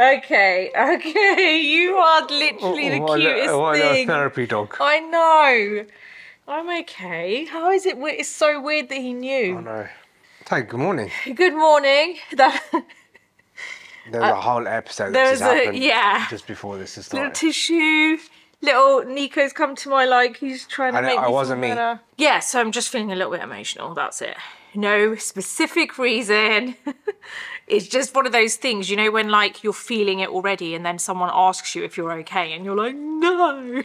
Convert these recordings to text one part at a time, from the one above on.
Okay, you are literally the cutest thing. A therapy dog. I know. I'm okay. How is it? It's so weird that he knew. I know. Hey, good morning. Good morning. There's a whole episode that just happened just before this is started. Little tissue. Little Nico's come to my like. He's trying to make me feel better. Yeah, so I'm just feeling a little bit emotional. That's it. No specific reason. It's just one of those things, you know, when like you're feeling it already and then someone asks you if you're okay and you're like, no.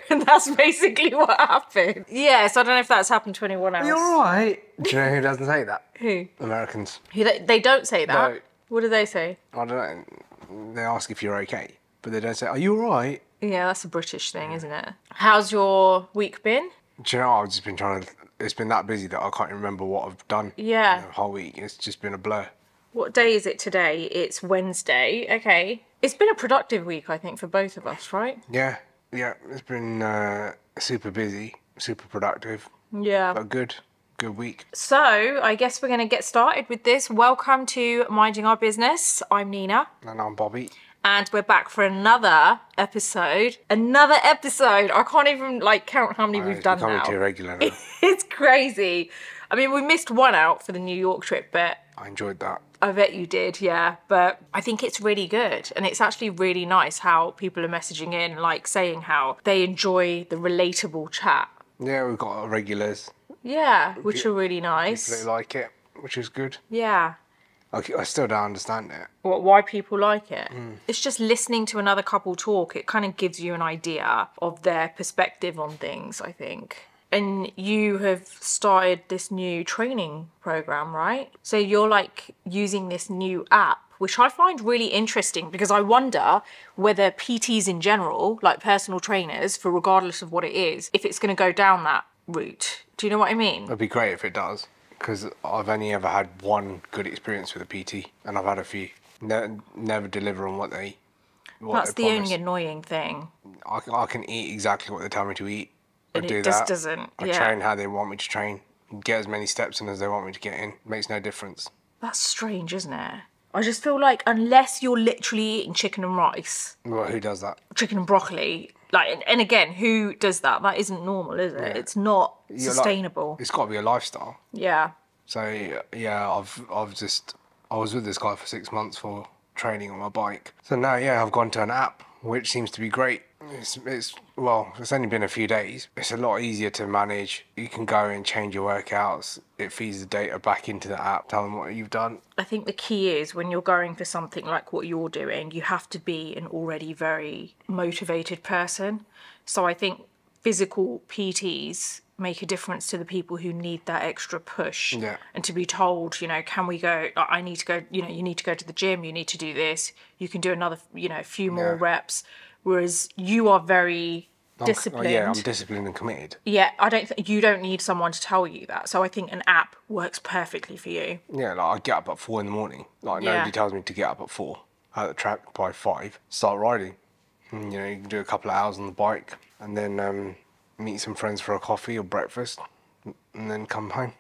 And that's basically what happened. Yeah, so I don't know if that's happened to anyone else. Are you alright? Do you know who doesn't say that? Who? Americans. They don't say that? No. What do they say? I don't know. They ask if you're okay, but they don't say, are you alright? Yeah, that's a British thing, isn't it? How's your week been? Do you know, I've just been trying to... It's been that busy that I can't remember what I've done. Yeah. The whole week. It's just been a blur. What day is it today? It's Wednesday. Okay. It's been a productive week, I think, for both of us, right? Yeah. It's been super busy, super productive. Yeah. But good week. So, I guess we're going to get started with this. Welcome to Minding Our Business. I'm Nina. And I'm Bobby. And we're back for another episode. I can't even like count how many we've done now. It's becoming too regular now. It's crazy. I mean, we missed one out for the New York trip, but... I enjoyed that. I bet you did, yeah. But I think it's really good. And it's actually really nice how people are messaging in, like saying how they enjoy the relatable chat. Yeah, we've got our regulars. Yeah, which are really nice. People that like it, which is good. Yeah. I still don't understand it. Why people like it? It's just listening to another couple talk. It kind of gives you an idea of their perspective on things, I think. And you have started this new training program, right? So you're like using this new app, which I find really interesting because I wonder whether PTs in general, like personal trainers, for regardless of what it is, if it's going to go down that route. Do you know what I mean? It'd be great if it does. Because I've only ever had one good experience with a PT, and I've had a few. Never deliver on what they That's the promise. only annoying thing. I can eat exactly what they tell me to eat. And it just doesn't. I train how they want me to train. Get as many steps in as they want me to get in. Makes no difference. That's strange, isn't it? I just feel like unless you're literally eating chicken and rice. Well, who does that? Chicken and broccoli. Like, and again, who does that? That isn't normal, is it? Yeah. It's not sustainable. Like, it's got to be a lifestyle. Yeah. So yeah, I was with this guy for 6 months for training on my bike. So now, yeah, I've gone to an app, which seems to be great. It's only been a few days. It's a lot easier to manage. You can go and change your workouts. It feeds the data back into the app, tell them what you've done. I think the key is when you're going for something like what you're doing, you have to be an already very motivated person. So I think physical PTs make a difference to the people who need that extra push. Yeah. And to be told, you know, can we go, I need to go, you know, you need to go to the gym, you need to do this, you can do another, you know, a few more reps. Whereas you are very disciplined. Yeah, I'm disciplined and committed. Yeah, you don't need someone to tell you that. So I think an app works perfectly for you. Yeah, like I get up at 4 in the morning. Like nobody tells me to get up at 4. At the track by 5, start riding. And, you know, you can do a couple of hours on the bike and then meet some friends for a coffee or breakfast and then come home.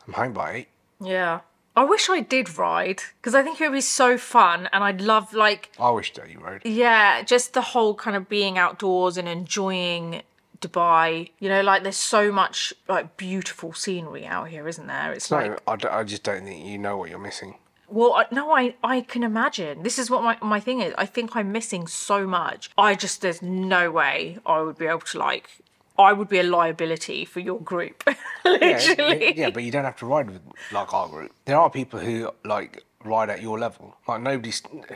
I'm home by 8. Yeah. I wish I did ride because I think it would be so fun and I'd love like... I wish that you rode. Yeah, just the whole kind of being outdoors and enjoying Dubai. You know, like there's so much like beautiful scenery out here, isn't there? It's like... I just don't think you know what you're missing. Well, no, I can imagine. This is what my thing is. I think I'm missing so much. There's no way I would be able to like... I would be a liability for your group, literally. Yeah, but you don't have to ride with like our group. There are people who like ride at your level. Like nobody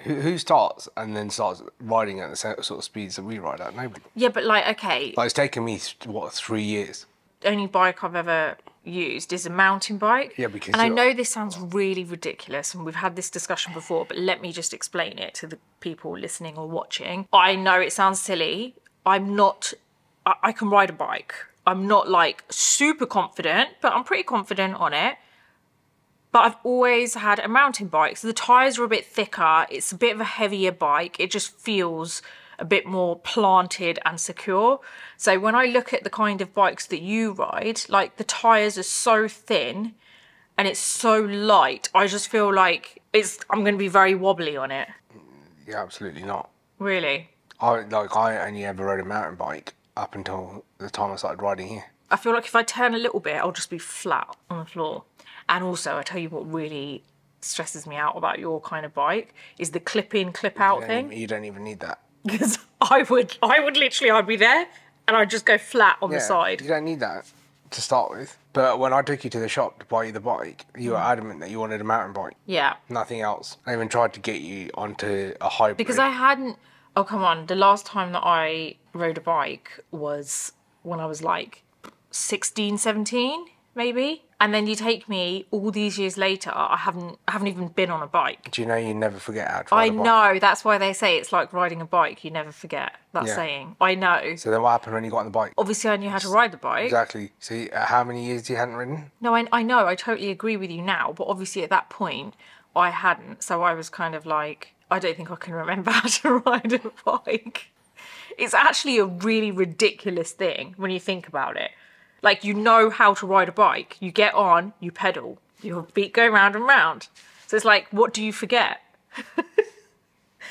who starts and then starts riding at the same sort of speeds that we ride at. Nobody. Yeah, but like okay. Like it's taken me 3 years. The only bike I've ever used is a mountain bike. Yeah, because and I know this sounds really ridiculous, and we've had this discussion before, but let me just explain it to the people listening or watching. I know it sounds silly. I can ride a bike. I'm not like super confident, but I'm pretty confident on it. But I've always had a mountain bike. So the tyres are a bit thicker. It's a bit of a heavier bike. It just feels a bit more planted and secure. So when I look at the kind of bikes that you ride, like the tyres are so thin and it's so light. I just feel like I'm going to be very wobbly on it. Yeah, absolutely not. Really? I only ever rode a mountain bike up until the time I started riding here. I feel like if I turn a little bit, I'll just be flat on the floor. And also, I tell you what really stresses me out about your kind of bike is the clip-in, clip-out thing. You don't even need that. Because I would literally, I'd be there and I'd just go flat on the side. You don't need that to start with. But when I took you to the shop to buy you the bike, you were adamant that you wanted a mountain bike. Yeah. Nothing else. I even tried to get you onto a hybrid. Because I hadn't, oh come on, the last time that I rode a bike was when I was like 16, 17, maybe. And then you take me all these years later, I haven't even been on a bike. Do you know you never forget how to ride a bike? I know, that's why they say it's like riding a bike, you never forget that saying. I know. So then what happened when you got on the bike? Obviously I knew how to ride the bike. Exactly. See, how many years you hadn't ridden? No, I know, I totally agree with you now, but obviously at that point, I hadn't. So I was kind of like, I don't think I can remember how to ride a bike. It's actually a really ridiculous thing when you think about it. Like, you know how to ride a bike. You get on, you pedal. Your feet go round and round. So it's like, what do you forget?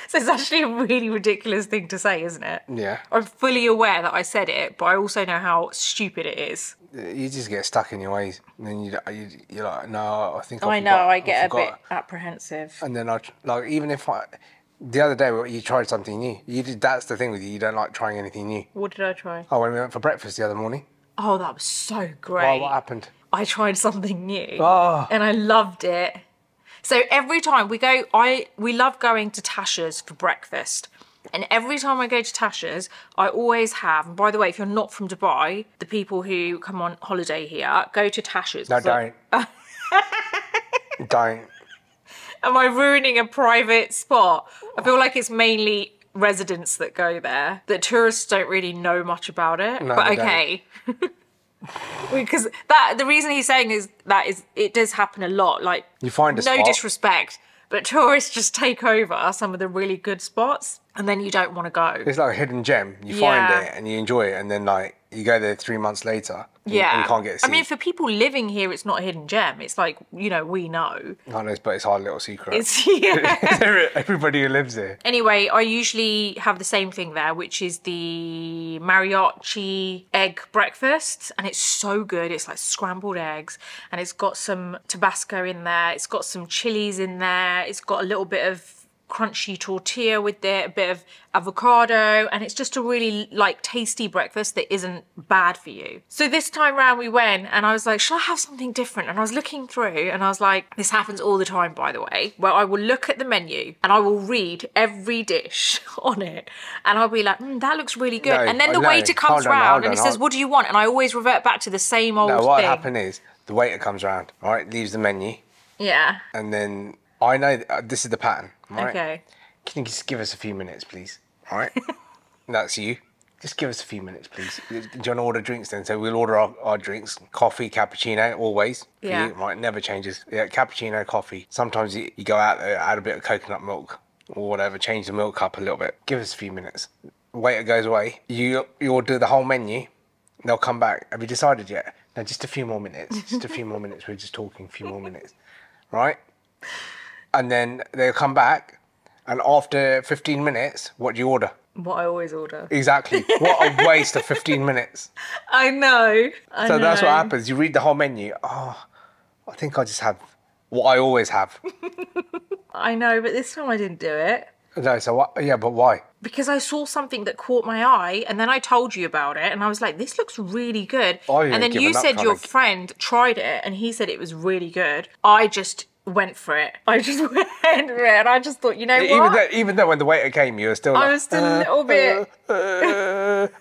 So it's actually a really ridiculous thing to say, isn't it? Yeah. I'm fully aware that I said it, but I also know how stupid it is. You just get stuck in your ways. And then you're like, no, I think I know, I get a bit apprehensive. And then even if the other day you tried something new. That's the thing with you. You don't like trying anything new. What did I try? Oh, when we went for breakfast the other morning. Oh, that was so great. Well, what happened? I tried something new. Oh. And I loved it. So every time we go, we love going to Tasha's for breakfast. And every time I go to Tasha's, I always have, and by the way, if you're not from Dubai, the people who come on holiday here, go to Tasha's. No, don't. Don't. Am I ruining a private spot? I feel like it's mainly residents that go there, that tourists don't really know much about it. No, but okay. Because the reason he's saying is it does happen a lot. Like, you find a no spot. Disrespect, but tourists just take over some of the really good spots and then you don't want to go. It's like a hidden gem. You find it and you enjoy it, and then like you go there 3 months later. And you can't get a seat. I mean, for people living here, it's not a hidden gem. It's like, we know. I know, but it's our little secret. It's Everybody who lives here. Anyway, I usually have the same thing there, which is the mariachi egg breakfast, and it's so good. It's like scrambled eggs, and it's got some Tabasco in there. It's got some chilies in there. It's got a little bit of crunchy tortilla with it, a bit of avocado, and it's just a really like tasty breakfast that isn't bad for you. So this time round we went and I was like, should I have something different? And I was looking through and I was like, this happens all the time, by the way, where I will look at the menu and I will read every dish on it and I'll be like, that looks really good. And then the waiter comes round and he says, what do you want? And I always revert back to the same old thing. No, what happened is the waiter comes round, all right, leaves the menu. Yeah. And then I know this is the pattern, right? Okay. Can you just give us a few minutes, please? All right? That's you. Just give us a few minutes, please. Do you want to order drinks then? So we'll order our drinks. Coffee, cappuccino, always. Yeah. You, right, never changes. Yeah, cappuccino, coffee. Sometimes you go out there, add a bit of coconut milk or whatever, change the milk up a little bit. Give us a few minutes. Waiter goes away. You order the whole menu. They'll come back. Have you decided yet? No, just a few more minutes. Just a few more minutes. We're just talking a few more minutes. Right? And then they'll come back, and after 15 minutes, what do you order? What I always order. Exactly. What a waste of 15 minutes. I know. So that's what happens. You read the whole menu. Oh, I think I just have what I always have. I know, but this time I didn't do it. No, so what? Yeah, but why? Because I saw something that caught my eye, and then I told you about it, and I was like, this looks really good. And then you said your friend tried it, and he said it was really good. I just went for it. I just went for it, and I just thought, you know what? Even though when the waiter came, you were still I was still a little bit...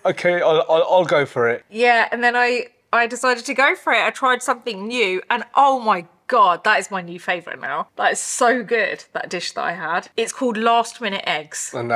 okay, I'll go for it. Yeah, and then I decided to go for it. I tried something new, and oh my God, that is my new favourite now. That is so good, that dish that I had. It's called Last Minute Eggs. And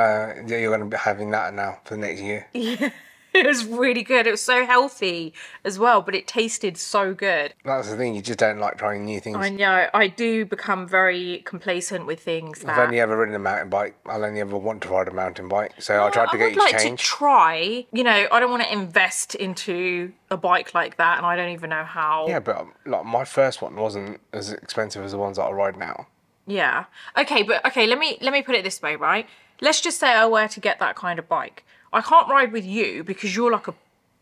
you're going to be having that now for the next year. Yeah. It was really good. It was so healthy as well, but it tasted so good. That's the thing, you just don't like trying new things. I know. I do become very complacent with things that... I've only ever ridden a mountain bike. I'll only ever want to ride a mountain bike. So I tried to get you to change. I would like to try. You know, I don't want to invest into a bike like that, and I don't even know how. Yeah, but like my first one wasn't as expensive as the ones that I ride now. Yeah. Okay, but let me put it this way, right? let's just say I were to get that kind of bike. I can't ride with you because you're like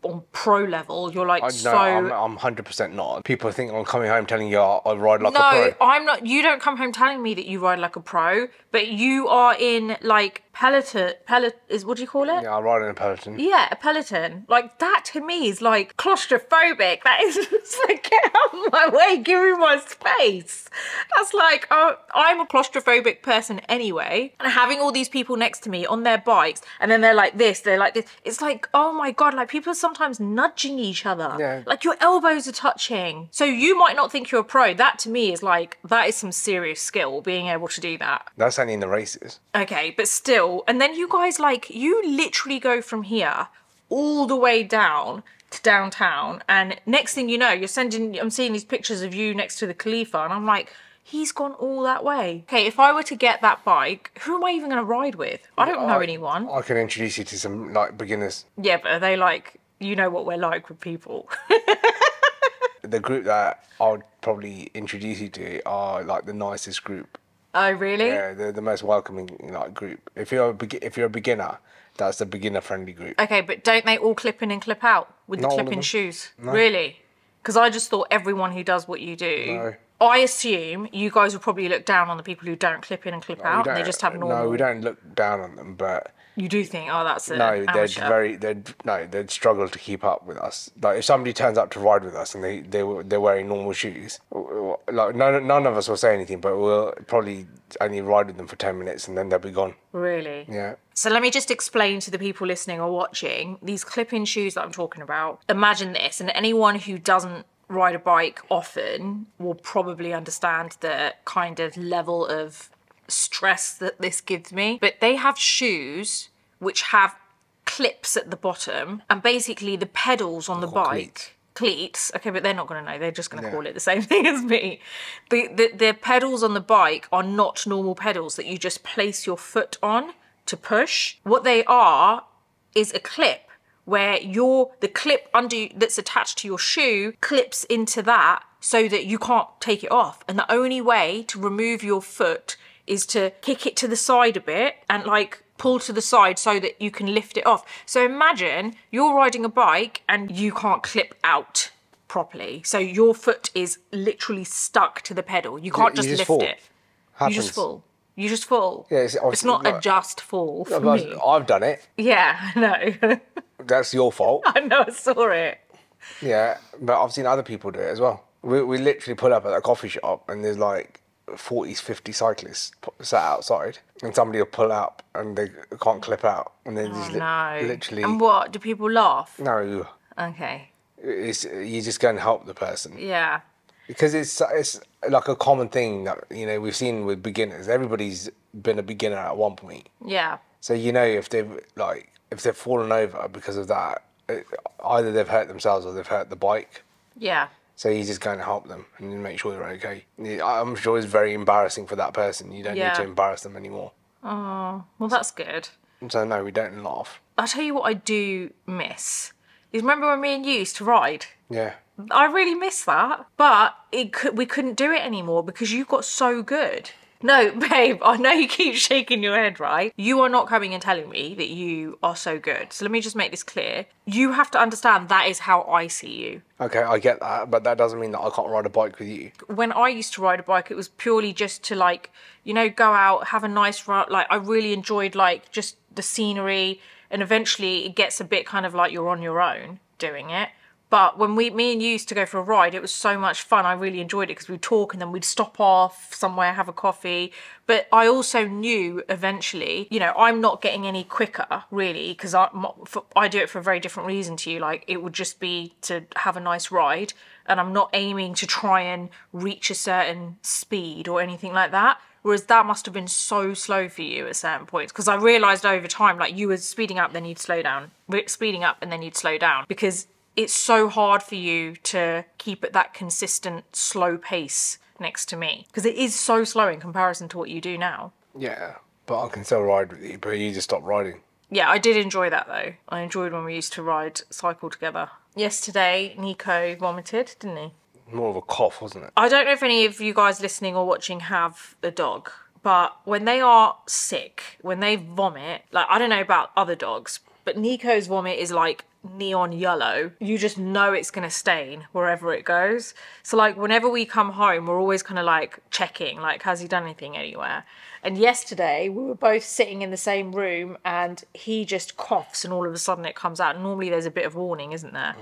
on pro level. You're like I'm 100% not. People think I'm coming home telling you I ride like a pro. No, I'm not. You don't come home telling me that you ride like a pro, but you are in like Peloton is what do you call it? Yeah, I ride in a Peloton. Yeah, a Peloton. Like that to me is like claustrophobic. That is just like, get out of my way, give me my space. That's like, I'm a claustrophobic person anyway. And having all these people next to me on their bikes and then they're like this. It's like, oh my God, like people are sometimes nudging each other. Yeah. Like your elbows are touching. So you might not think you're a pro. That to me is like, that is some serious skill, being able to do that. That's only in the races. Okay, but still. And then you guys, like, you literally go from here all the way down to downtown. And next thing you know, I'm seeing these pictures of you next to the Khalifa. And I'm like, he's gone all that way. Okay, if I were to get that bike, who am I even going to ride with? I don't know anyone. I can introduce you to some, like, beginners. Yeah, but are they like, you know what we're like with people. The group that I'll probably introduce you to are, like, the nicest group. Oh, really? Yeah, they're the most welcoming, like, group. If you're a beginner, that's the beginner-friendly group. Okay, but don't they all clip in and clip out with the clip-in shoes? No. Really? Because I just thought everyone who does what you do... No. I assume you guys will probably look down on the people who don't clip in and clip out, and they just have normal... No, we don't look down on them, but... You do think, oh, that's it. No, they'd struggle to keep up with us. Like if somebody turns up to ride with us and they're wearing normal shoes, like none of us will say anything, but we'll probably only ride with them for 10 minutes and then they'll be gone. Really? Yeah. So let me just explain to the people listening or watching these clip-in shoes that I'm talking about. Imagine this, and anyone who doesn't ride a bike often will probably understand the kind of level of stress that this gives me. But they have shoes which have clips at the bottom and basically the pedals on the bike. Cleats. Okay, but they're not going to know. They're just going to call it the same thing as me. The pedals on the bike are not normal pedals that you just place your foot on to push. What they are is a clip where the clip that's attached to your shoe clips into that so that you can't take it off. And the only way to remove your foot is to kick it to the side a bit and like pull to the side so that you can lift it off. So imagine you're riding a bike and you can't clip out properly. So your foot is literally stuck to the pedal. You can't just lift fall. it. Happens. You just fall. You just fall. Yeah, it's not a just fall for me. I've done it. Yeah, I know. That's your fault. I know, I saw it. Yeah, but I've seen other people do it as well. We literally pull up at a coffee shop and there's like 40, 50 cyclists sat outside and somebody will pull up and they can't clip out and then literally... And what, do people laugh? No. Okay. You just go and help the person. Yeah. Because it's like a common thing that, you know, we've seen with beginners. Everybody's been a beginner at one point. Yeah. So, you know, if they've fallen over because of that, either they've hurt themselves or they've hurt the bike. Yeah. So you just go and help them and make sure they're okay. I'm sure it's very embarrassing for that person. You don't need to embarrass them anymore. Oh, well, that's good. So no, we don't laugh. I'll tell you what I do miss. Is remember when me and you used to ride? Yeah. I really miss that. But we couldn't do it anymore because you got so good. No, babe, I know you keep shaking your head, right? You are not coming and telling me that you are so good. So let me just make this clear. You have to understand that is how I see you. Okay, I get that, but that doesn't mean that I can't ride a bike with you. When I used to ride a bike, it was purely just to like, you know, go out, have a nice run. Like I really enjoyed like just the scenery, and eventually it gets a bit kind of like you're on your own doing it. But when me and you used to go for a ride, it was so much fun. I really enjoyed it because we'd talk and then we'd stop off somewhere, have a coffee. But I also knew eventually, you know, I'm not getting any quicker really because I do it for a very different reason to you. Like it would just be to have a nice ride, and I'm not aiming to try and reach a certain speed or anything like that. Whereas that must have been so slow for you at certain points. Because I realised over time, like you were speeding up, then you'd slow down. Speeding up and then you'd slow down. Because it's so hard for you to keep at that consistent slow pace next to me. Because it is so slow in comparison to what you do now. Yeah, but I can still ride with you, but you just stopped riding. Yeah, I did enjoy that though. I enjoyed when we used to cycle together. Yesterday, Nico vomited, didn't he? More of a cough, wasn't it? I don't know if any of you guys listening or watching have a dog, but when they are sick, when they vomit, like, I don't know about other dogs, but Nico's vomit is like neon yellow. You just know it's going to stain wherever it goes. So like whenever we come home, we're always kind of like checking, like, has he done anything anywhere? And yesterday we were both sitting in the same room and he just coughs and all of a sudden it comes out. Normally there's a bit of warning, isn't there?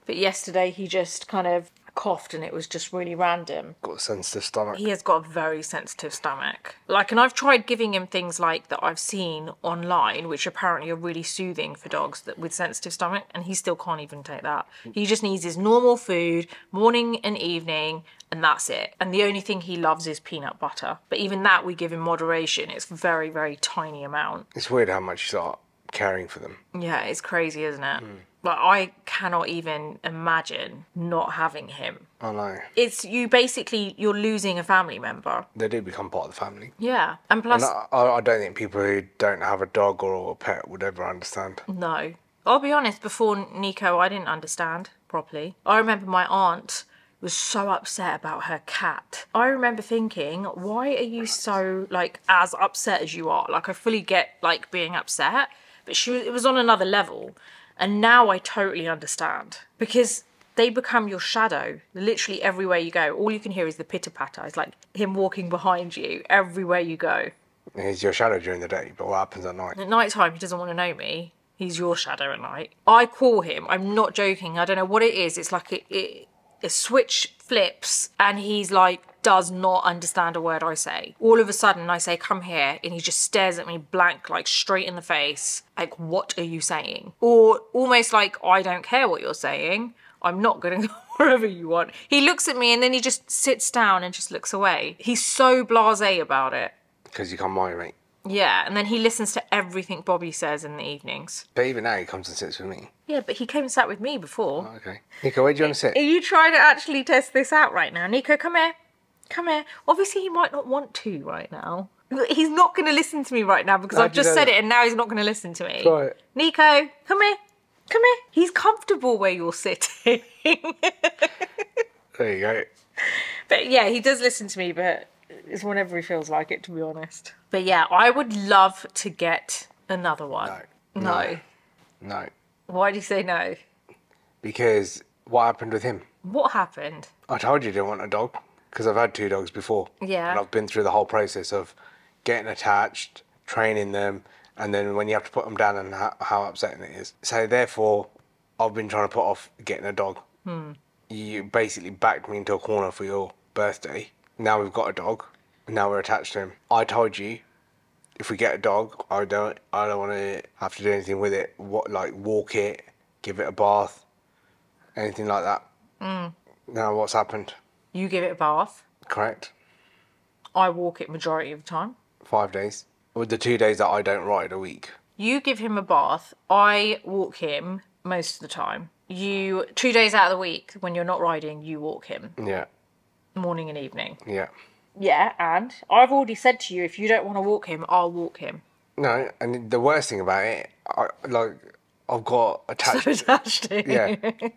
But yesterday he just kind of coughed and it was just really random. Got a sensitive stomach. He has got a very sensitive stomach. Like, and I've tried giving him things like that I've seen online, which apparently are really soothing for dogs that with sensitive stomach, and he still can't even take that. He just needs his normal food, morning and evening, and that's it. And the only thing he loves is peanut butter. But even that we give in moderation. It's very, very tiny amount. It's weird how much you start caring for them. Yeah, it's crazy, isn't it? Like, I cannot even imagine not having him. I know. It's you're losing a family member. They do become part of the family. Yeah. And plus... And I don't think people who don't have a dog or a pet would ever understand. No. I'll be honest, before Nico, I didn't understand properly. I remember my aunt was so upset about her cat. I remember thinking, why are you so, like, as upset as you are? Like, I fully get, like, being upset, but it was on another level. And now I totally understand, because they become your shadow. Literally everywhere you go, all you can hear is the pitter-patter. It's like him walking behind you everywhere you go. He's your shadow during the day, but what happens at night? At night time, he doesn't want to know me. He's your shadow at night. I call him. I'm not joking. I don't know what it is. It's like a switch flips and he's like, does not understand a word I say. All of a sudden I say, come here, and he just stares at me blank, like straight in the face. Like, what are you saying? Or almost like, I don't care what you're saying. I'm not going to go wherever you want. He looks at me and then he just sits down and just looks away. He's so blasé about it. Because you can't mind, mate. Yeah, and then he listens to everything Bobby says in the evenings. But even now he comes and sits with me. Yeah, but he came and sat with me before. Oh, okay. Nico, where do you want to sit? Are you trying to actually test this out right now? Nico, come here. Come here. Obviously, he might not want to right now. He's not going to listen to me right now because I've just said it and now he's not going to listen to me. Try it. Nico, come here. Come here. He's comfortable where you're sitting. There you go. But yeah, he does listen to me, but it's whenever he feels like it, to be honest. But yeah, I would love to get another one. No. No. Why do you say no? Because what happened with him? What happened? I told you I didn't want a dog. Because I've had 2 dogs before. Yeah. And I've been through the whole process of getting attached, training them, and then when you have to put them down and how upsetting it is. So therefore, I've been trying to put off getting a dog. You basically backed me into a corner for your birthday. Now we've got a dog. And now we're attached to him. I told you, if we get a dog, I don't want to have to do anything with it. Like walk it, give it a bath, anything like that. Now what's happened? You give it a bath. Correct. I walk it majority of the time. 5 days. With the 2 days that I don't ride a week. You give him a bath. I walk him most of the time. 2 days out of the week, when you're not riding, you walk him. Yeah. Morning and evening. Yeah. Yeah, and I've already said to you, if you don't want to walk him, I'll walk him. No, and the worst thing about it, I've got attached. So attached to him. Yeah.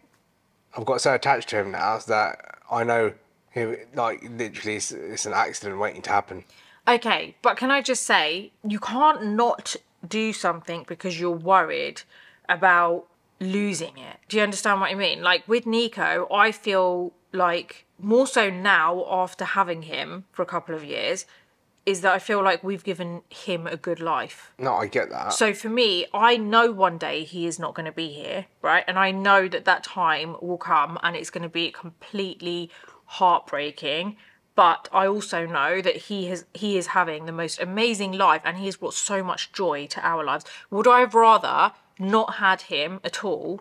I've got so attached to him now that I know him, like, literally it's an accident waiting to happen. Okay, but can I just say, you can't not do something because you're worried about losing it. Do you understand what I mean? Like, with Nico, I feel like, more so now after having him for a couple of years, is that I feel like we've given him a good life. No, I get that. So for me, I know one day he is not going to be here, right? And I know that time will come and it's going to be completely heartbreaking. But I also know that he is having the most amazing life and he has brought so much joy to our lives. Would I have rather not had him at all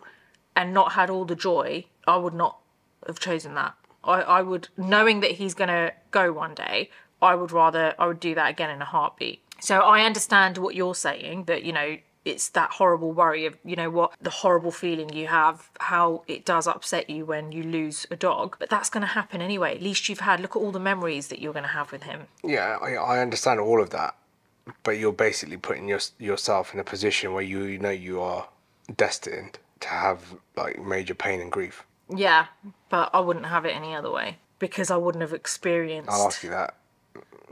and not had all the joy? I would not have chosen that. I would, knowing that he's going to go one day, I would do that again in a heartbeat. So I understand what you're saying, that, you know, it's that horrible worry of, you know, what the horrible feeling you have, how it does upset you when you lose a dog. But that's going to happen anyway. At least look at all the memories that you're going to have with him. Yeah, I understand all of that. But you're basically putting yourself in a position where you know you are destined to have, like, major pain and grief. Yeah, but I wouldn't have it any other way because I wouldn't have experienced... I'll ask you that.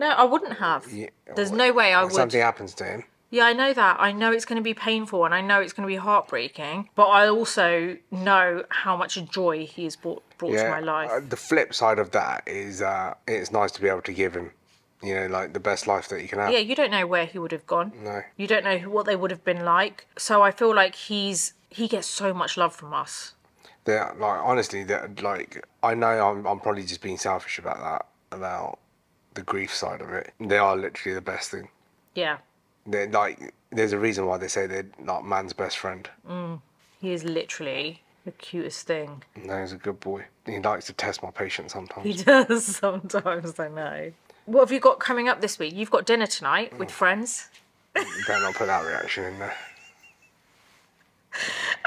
No, I wouldn't have. Yeah, There's no way I would. Something happens to him. Yeah, I know that. I know it's going to be painful and I know it's going to be heartbreaking. But I also know how much joy he has brought to my life. The flip side of that is it's nice to be able to give him, you know, like the best life that you can have. Yeah, you don't know where he would have gone. No. You don't know what they would have been like. So I feel like he gets so much love from us. They're, like, honestly, like, I know I'm probably just being selfish about that, about the grief side of it. They are literally the best thing. Yeah. They're like, there's a reason why they say they're like man's best friend. He is literally the cutest thing. No, he's a good boy. He likes to test my patience sometimes. He does sometimes, I know. What have you got coming up this week? You've got dinner tonight with friends. Better not put that reaction in there.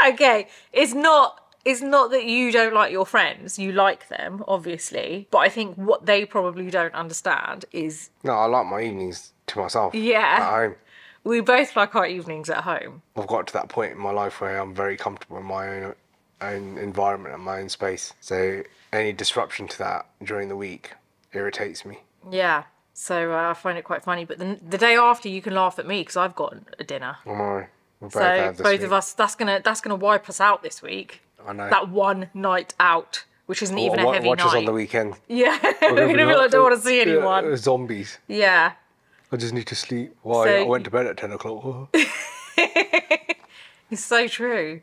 Okay, it's not that you don't like your friends. You like them, obviously. But I think what they probably don't understand is... No, I like my evenings to myself. Yeah. At home. We both like our evenings at home. I've got to that point in my life where I'm very comfortable in my own environment and my own space. So any disruption to that during the week irritates me. Yeah. So I find it quite funny. But the day after, you can laugh at me because I've got a dinner. I know. So both of us, that's gonna wipe us out this week. I know. That one night out, which isn't even a heavy watch night. us on the weekend. Yeah, we're gonna be like, I don't want to see anyone. Zombies. Yeah. I just need to sleep. Why? So- I went to bed at 10 o'clock. It's so true.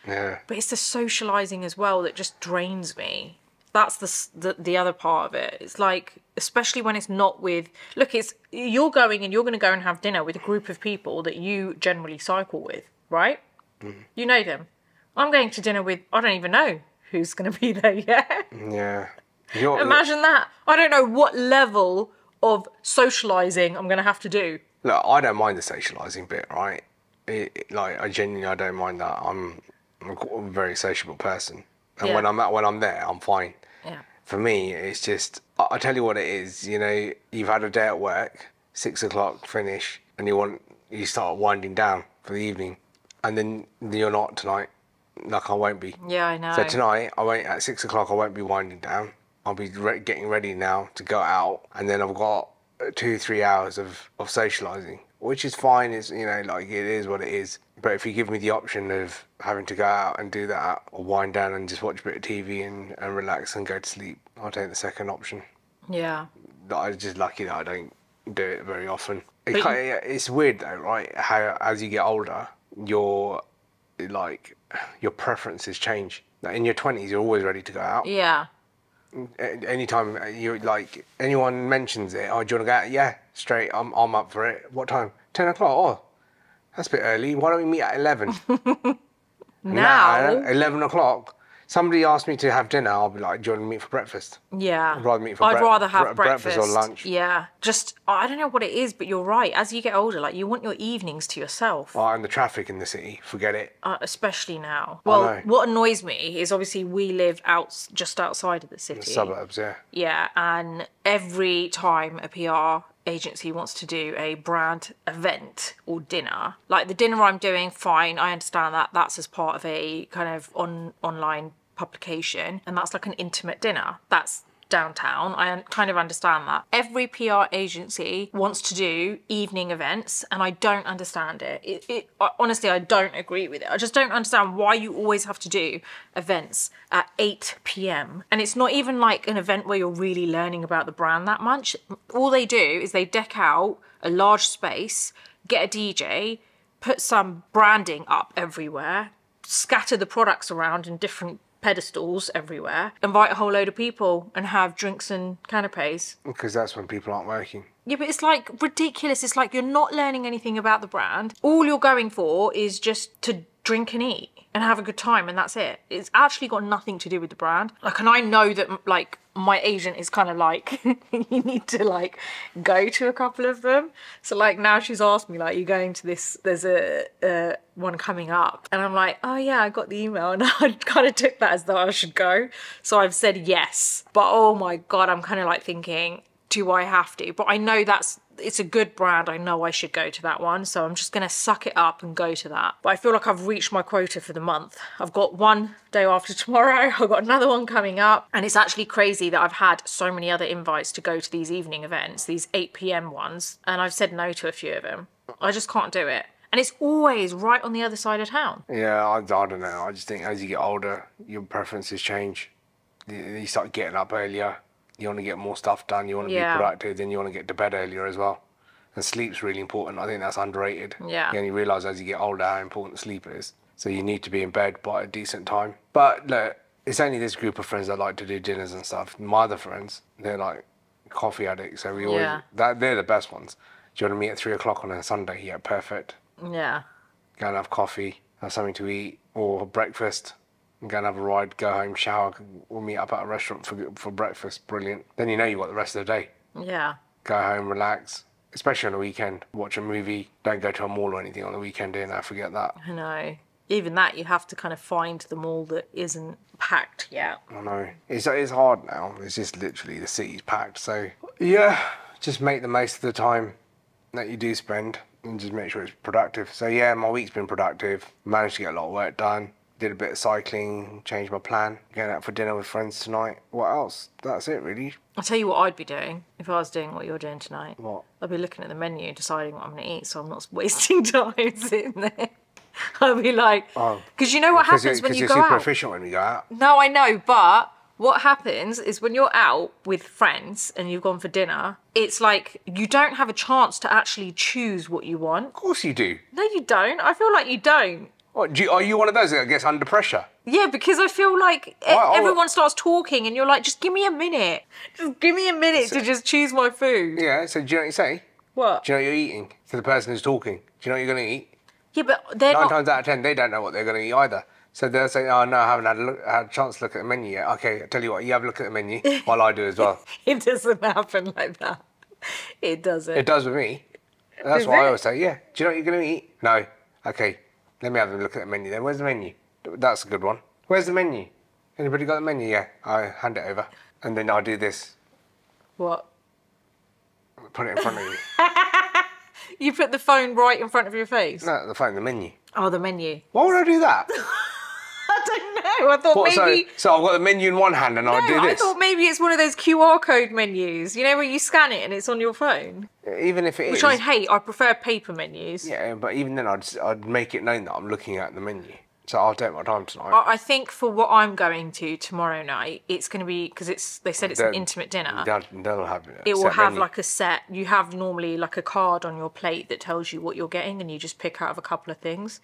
Yeah. But it's the socialising as well that just drains me. That's the other part of it. It's like, especially when it's not with... Look, you're going and you're going to go and have dinner with a group of people that you generally cycle with, right? You know them. I'm going to dinner with... I don't even know who's going to be there yet. Yeah. Imagine that. I don't know what level of socialising I'm going to have to do. Look, I don't mind the socialising bit, right? I genuinely don't mind that. I'm a very sociable person. And Yeah. when I'm there, I'm fine. Yeah. For me, it's just... I tell you what it is, you know, you've had a day at work, 6 o'clock finish, and you start winding down for the evening. And then you're not tonight. Like I won't be. Yeah, I know. So tonight, at 6 o'clock, I won't be winding down. I'll be getting ready now to go out. And then I've got 2-3 hours of socialising, which is fine. It's, you know, like, it is what it is. But if you give me the option of having to go out and do that, or wind down and just watch a bit of TV and relax and go to sleep, I'll take the second option. Yeah. I'm just lucky that I don't do it very often. It's weird though, right? How as you get older, your preferences change. Like in your 20s, you're always ready to go out. Yeah. Anytime you like anyone mentions it, oh, do you want to go out? Yeah, straight. I'm up for it. What time? 10 o'clock. Oh, that's a bit early. Why don't we meet at 11? Now 11 o'clock. Somebody asked me to have dinner. I'll be like, do you want to meet for breakfast? Yeah. I'd rather meet for I'd rather have breakfast or lunch. Yeah. Just, I don't know what it is, but you're right. As you get older, like, you want your evenings to yourself. Oh, and the traffic in the city, forget it. Especially now. Well, what annoys me is obviously we live just outside of the city. The suburbs, yeah. Yeah, and every time a PR agency wants to do a brand event or dinner, like the dinner I'm doing, fine, I understand that. That's as part of a kind of online publication, and that's like an intimate dinner. That's downtown. I kind of understand that. Every PR agency wants to do evening events, and I don't understand it. Honestly, I don't agree with it. I just don't understand why you always have to do events at 8 p.m. And it's not even like an event where you're really learning about the brand that much. All they do is they deck out a large space, get a DJ, put some branding up everywhere, scatter the products around in different pedestals everywhere, invite a whole load of people and have drinks and canapes. Because that's when people aren't working. Yeah, but it's like ridiculous. It's like you're not learning anything about the brand. All you're going for is just to drink and eat and have a good time, and that's it. It's actually got nothing to do with the brand. Like, and I know that, like, my agent is kind of like, you need to, like, go to a couple of them. So, like, now she's asked me, like, you're going to this, there's a one coming up. And I'm like, oh, yeah, I got the email. And I kind of took that as though I should go. So I've said yes. But, oh, my God, I'm kind of, like, thinking, do I have to? But I know it's a good brand. I know I should go to that one. So I'm just going to suck it up and go to that. But I feel like I've reached my quota for the month. I've got one day after tomorrow. I've got another one coming up. And it's actually crazy that I've had so many other invites to go to these evening events, these 8 p.m. ones. And I've said no to a few of them. I just can't do it. And it's always right on the other side of town. Yeah, I don't know. I just think as you get older, your preferences change. You start getting up earlier. You want to get more stuff done. You want to be productive. Then you want to get to bed earlier as well. And sleep's really important. I think that's underrated. Yeah. You only realise as you get older how important sleep is. So you need to be in bed by a decent time. But look, it's only this group of friends that like to do dinners and stuff. My other friends, they're like coffee addicts. So we always, they're the best ones. Do you want to meet at 3 o'clock on a Sunday? Yeah, perfect. Yeah. Go and have coffee, have something to eat, or breakfast. And go and have a ride, go home, shower. We'll meet up at a restaurant for breakfast. Brilliant. Then you know you've got the rest of the day. Yeah. Go home, relax. Especially on the weekend. Watch a movie. Don't go to a mall or anything on the weekend, I forget that. I know. Even that, you have to kind of find the mall that isn't packed yet. I know. It's hard now. It's just literally the city's packed. So, yeah, just make the most of the time that you do spend and just make sure it's productive. So, yeah, my week's been productive. Managed to get a lot of work done. Did a bit of cycling, changed my plan. Going out for dinner with friends tonight. What else? That's it, really. I'll tell you what I'd be doing if I was doing what you're doing tonight. What? I'd be looking at the menu and deciding what I'm going to eat so I'm not wasting time sitting there. I'd be like... Because you know what happens when you go out? Because you're super efficient when you go out. No, I know, but what happens is when you're out with friends and you've gone for dinner, it's like you don't have a chance to actually choose what you want. Of course you do. No, you don't. I feel like you don't. What, are you one of those that gets under pressure? Yeah, because I feel like everyone starts talking and you're like, just give me a minute. Just give me a minute to just choose my food. Yeah, so do you know what you say? What? Do you know what you're eating to the person who's talking? Do you know what you're going to eat? Yeah, but they're Nine not... times out of 10, they don't know what they're going to eat either. So they'll say, oh, no, I haven't had a chance to look at the menu yet. Okay, I'll tell you what, you have a look at the menu while I do as well. It doesn't happen like that. It doesn't. It does with me. That's what I always say, yeah. Do you know what you're going to eat? No. Okay, let me have a look at the menu then. Where's the menu? That's a good one. Where's the menu? Anybody got the menu? Yeah. I hand it over. And then I do this. What? Put it in front of you. You put the phone right in front of your face? No, the phone, the menu. Oh, the menu. Why would I do that? I don't know. I thought maybe... So I've got the menu in one hand and I do this? I thought maybe it's one of those QR code menus. You know, where you scan it and it's on your phone? Even if it is... Which I hate. I prefer paper menus. Yeah, but even then I'd make it known that I'm looking at the menu. So I'll take my time tonight. I think for what I'm going to tomorrow night, it's going to be... Because they said it's an intimate dinner. They'll have it will have menu. Like a set. You have normally like a card on your plate that tells you what you're getting and you just pick out of a couple of things.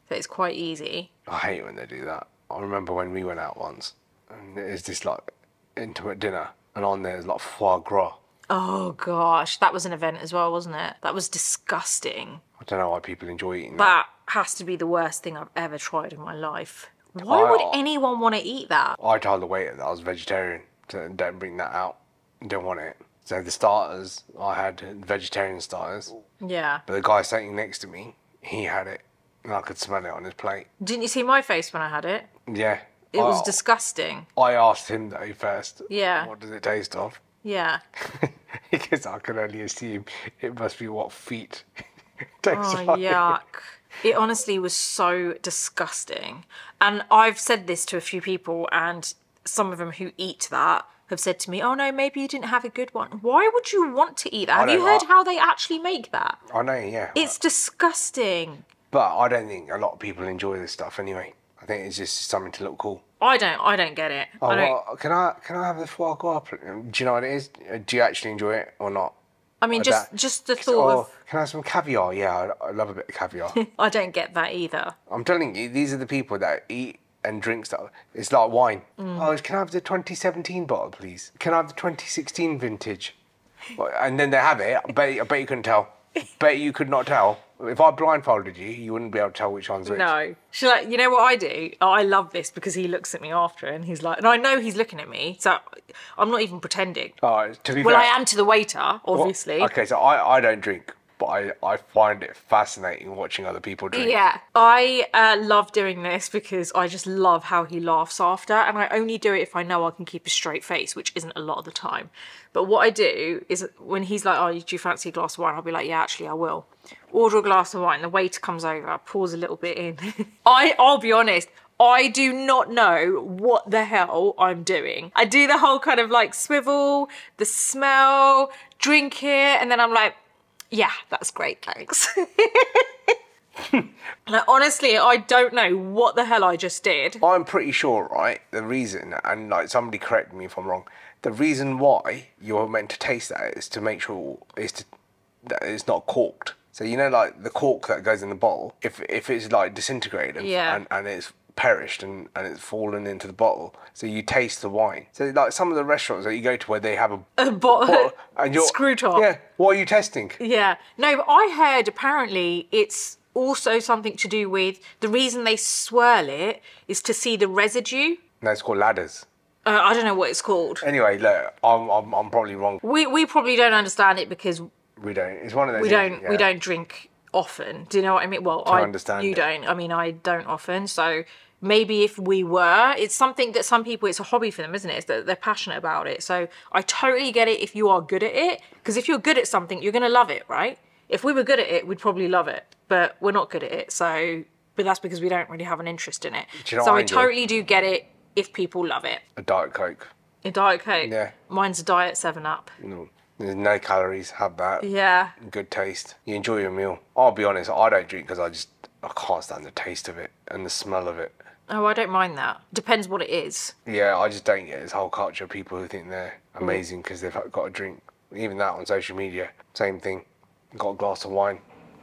So it's quite easy. I hate when they do that. I remember when we went out once and it was this like intimate dinner and on there's like foie gras. Oh gosh, that was an event as well, wasn't it? That was disgusting. I don't know why people enjoy eating that. That has to be the worst thing I've ever tried in my life. Why would anyone want to eat that? I told the waiter that I was vegetarian, so don't bring that out. Don't want it. So the starters, I had vegetarian starters. Yeah. But the guy sitting next to me, he had it. And I could smell it on his plate. Didn't you see my face when I had it? Yeah. It was disgusting. I asked him though first. Yeah. What does it taste of? Yeah. Because I can only assume it must be what feet tastes like. Yuck. It honestly was so disgusting. And I've said this to a few people and some of them who eat that have said to me, oh no, maybe you didn't have a good one. Why would you want to eat that? Have you heard how they actually make that? I know, yeah. It's disgusting. But I don't think a lot of people enjoy this stuff anyway. I think it's just something to look cool. I don't get it. Oh, well, can I have the foie gras? Do you know what it is? Do you actually enjoy it or not? I mean, just the thought of... Can I have some caviar? Yeah, I love a bit of caviar. I don't get that either. I'm telling you, these are the people that eat and drink stuff. It's like wine. Oh, can I have the 2017 bottle, please? Can I have the 2016 vintage? And then they have it. I bet you couldn't tell. Bet you could not tell. If I blindfolded you, you wouldn't be able to tell which one's which. No. She's like, you know what I do? Oh, I love this because he looks at me after and he's like, and I know he's looking at me, so I'm not even pretending. Oh, to be well, fair, I am to the waiter, obviously. Okay, so I don't drink. but I find it fascinating watching other people drink. Yeah, I love doing this because I just love how he laughs after, and I only do it if I know I can keep a straight face, which isn't a lot of the time. But what I do is when he's like, oh, do you fancy a glass of wine? I'll be like, yeah, actually I will. Order a glass of wine, the waiter comes over, pours a little bit in. I'll be honest, I do not know what the hell I'm doing. I do the whole kind of like swivel, the smell, drink it, and then I'm like, yeah, that's great, thanks. Like, honestly, I don't know what the hell I just did. I'm pretty sure, right, the reason, and like somebody correct me if I'm wrong, the reason why you're meant to taste that is to make sure that it's not corked. So you know, like the cork that goes in the bottle, if it's like disintegrated and it's perished and it's fallen into the bottle, so you taste the wine. So like some of the restaurants that you go to where they have a bottle and you're screw top. Yeah, what are you testing? Yeah, no, but I heard apparently it's also something to do with the reason they swirl it is to see the residue. No, it's called ladders. I don't know what it's called. Anyway, look, I'm probably wrong. We probably don't understand it because we don't. It's one of those. We don't drink often. Do you know what I mean? Well, you don't. I mean, I don't often. So maybe if we were, it's something that some people, it's a hobby for them, isn't it? It's that they're passionate about it. So I totally get it if you are good at it, because if you're good at something, you're going to love it, right? If we were good at it, we'd probably love it, but we're not good at it. So, but that's because we don't really have an interest in it. Do you know so what I totally do get it if people love it. A Diet Coke. A Diet Coke? Yeah. Mine's a Diet 7-Up. No. There's no calories, have that. Yeah. Good taste. You enjoy your meal. I'll be honest, I don't drink because I can't stand the taste of it and the smell of it. Oh, I don't mind that. Depends what it is. Yeah, I just don't get this whole culture of people who think they're amazing because they've got a drink. Even that on social media, same thing. Got a glass of wine.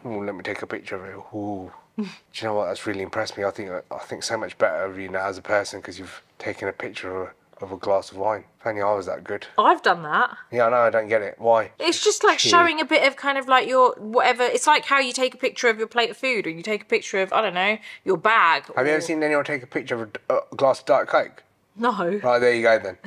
Ooh, let me take a picture of it. Ooh. Do you know what? That's really impressed me. I think so much better of you now as a person because you've taken a picture of a glass of wine. If only I was that good. I've done that. Yeah, I know, I don't get it. Why? It's just like showing a bit of kind of like your whatever. It's like how you take a picture of your plate of food or you take a picture of, I don't know, your bag. Have you ever seen anyone take a picture of a glass of Diet Coke? No. Right, there you go then.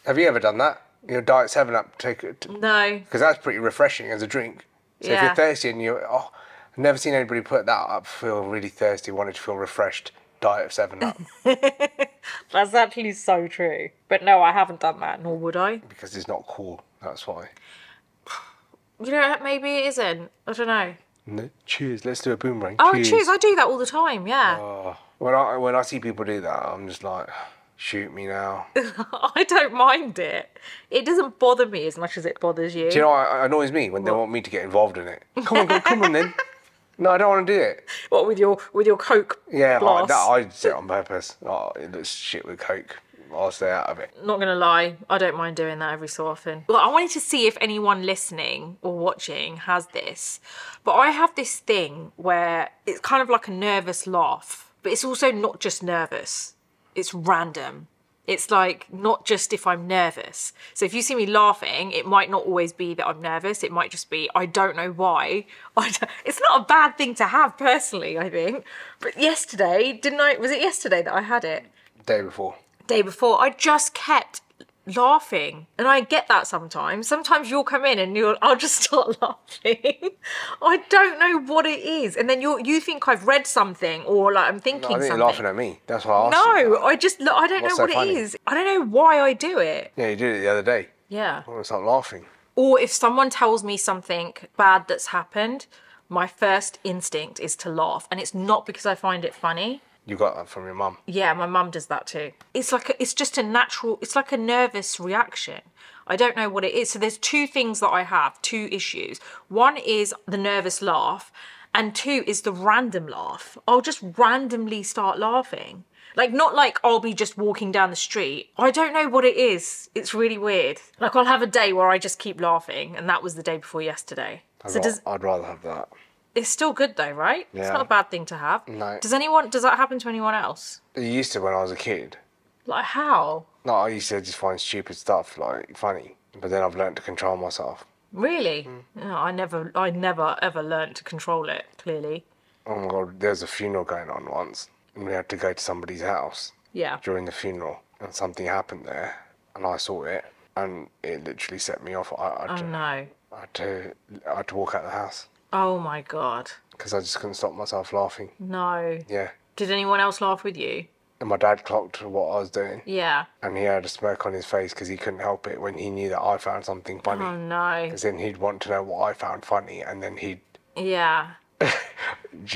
Have you ever done that? Your Diet 7-Up, take it? No. Because that's pretty refreshing as a drink. So if you're thirsty and I've never seen anybody put that up, feel really thirsty, wanted to feel refreshed, Diet 7-Up. That's actually so true. But no, I haven't done that, nor would I. Because it's not cool, that's why. You know, maybe it isn't. I don't know. No, cheers, let's do a boomerang. Oh, cheers, I do that all the time, yeah. When I see people do that, I'm just like, shoot me now. I don't mind it. It doesn't bother me as much as it bothers you. Do you know what annoys me? When they want me to get involved in it. Come on then. No, I don't want to do it. What, with your Coke glass? I do it on purpose. Oh, it looks shit with Coke. I'll stay out of it. Not going to lie, I don't mind doing that every so often. Well, I wanted to see if anyone listening or watching has this. But I have this thing where it's kind of like a nervous laugh. But it's also not just nervous. It's random. It's like not just if I'm nervous. So if you see me laughing, it might not always be that I'm nervous. It might just be, I don't know why. It's not a bad thing to have personally, I think. But yesterday, was it yesterday that I had it? Day before, I just kept laughing. And I get that sometimes. Sometimes you'll come in and I'll just start laughing. I don't know what it is. And then you think I've read something or like I'm thinking something. I think you're laughing at me. That's why I asked you. No, I don't know what it is. I don't know why I do it. Yeah, you did it the other day. Yeah. I start laughing. Or if someone tells me something bad that's happened, my first instinct is to laugh. And it's not because I find it funny. You got that from your mum? Yeah, my mum does that too. It's just a natural, it's like a nervous reaction. I don't know what it is. So there's two things that I have, two issues. One is the nervous laugh and two is the random laugh. I'll just randomly start laughing. Like, not like I'll be just walking down the street. I don't know what it is. It's really weird. Like, I'll have a day where I just keep laughing and that was the day before yesterday. I'd rather have that. It's still good though, right? Yeah. It's not a bad thing to have. No. Does that happen to anyone else? It used to when I was a kid. Like how? No, I used to just find stupid stuff like funny, but then I've learned to control myself. Really? No, I never ever learned to control it, clearly. Oh my God, there was a funeral going on once and we had to go to somebody's house. Yeah. During the funeral and something happened there and I saw it and it literally set me off. Oh no. I had to walk out of the house. Oh my God. because I just couldn't stop myself laughing. No. Yeah. Did anyone else laugh with you? And my dad clocked what I was doing. Yeah. And he had a smirk on his face because he couldn't help it when he knew that I found something funny. Oh no. Because then he'd want to know what I found funny, and then he'd... Yeah. Do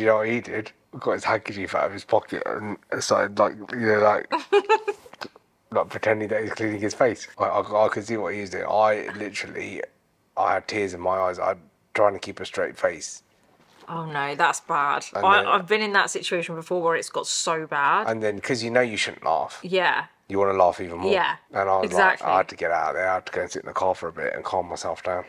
you know what he did? Got his handkerchief out of his pocket and started, like, you know, like... like pretending that he's cleaning his face. I could see what he was doing. I had tears in my eyes. I'm trying to keep a straight face. Oh no, that's bad. And I've been in that situation before where it's got so bad. And then, because you know you shouldn't laugh, Yeah. you want to laugh even more. Yeah, And I was exactly. like, I had to get out of there. I had to go and sit in the car for a bit and calm myself down.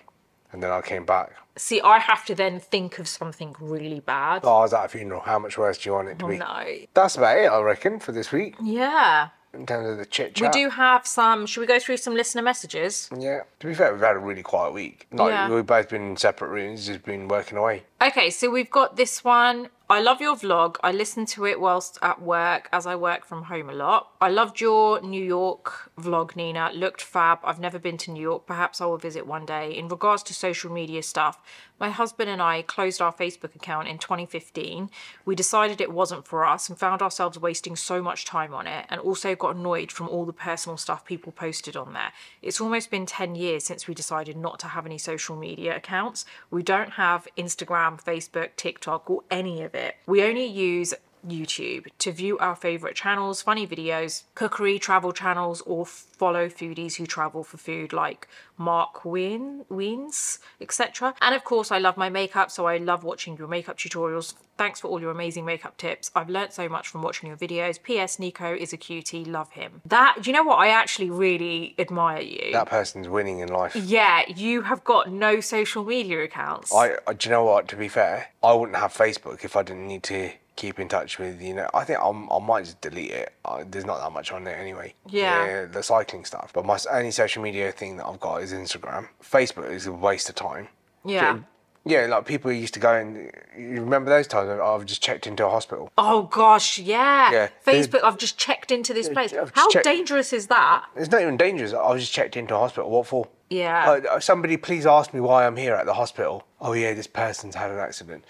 And then I came back. See, I have to then think of something really bad. Oh, I was at a funeral. How much worse do you want it to be? No. That's about it, I reckon, for this week. Yeah. In terms of the chit We chat. do have some... Should we go through some listener messages? Yeah. To be fair, we've had a really quiet week. Like, Yeah. we've both been in separate rooms, just been working away. Okay, so we've got this one. I love your vlog. I listen to it whilst at work, as I work from home a lot. I loved your New York vlog, Nina. Looked fab. I've never been to New York. Perhaps I will visit one day. In regards to social media stuff, my husband and I closed our Facebook account in 2015. We decided it wasn't for us and found ourselves wasting so much time on it, and also got annoyed from all the personal stuff people posted on there. It's almost been 10 years since we decided not to have any social media accounts. We don't have Instagram, Facebook, TikTok, or any of it. We only use YouTube to view our favourite channels, funny videos, cookery, travel channels, or follow foodies who travel for food like Mark Wiens, etc. And of course, I love my makeup, so I love watching your makeup tutorials. Thanks for all your amazing makeup tips. I've learnt so much from watching your videos. P.S. Nico is a cutie, love him. That, do you know what? I actually really admire you. That person's winning in life. Yeah, you have got no social media accounts. Do you know what? To be fair, I wouldn't have Facebook if I didn't need to keep in touch with, you know, I think I might just delete it. There's not that much on there anyway. Yeah. The cycling stuff. But my only social media thing that I've got is Instagram. Facebook is a waste of time. Yeah. Yeah, like people used to go and, you remember those times when I've just checked into a hospital? Oh gosh, yeah. Yeah. Facebook, I've just checked into this place. I've just How checked- dangerous is that? It's not even dangerous. I was just checked into a hospital. What for? Yeah. Somebody please ask me why I'm here at the hospital. Oh yeah, this person's had an accident.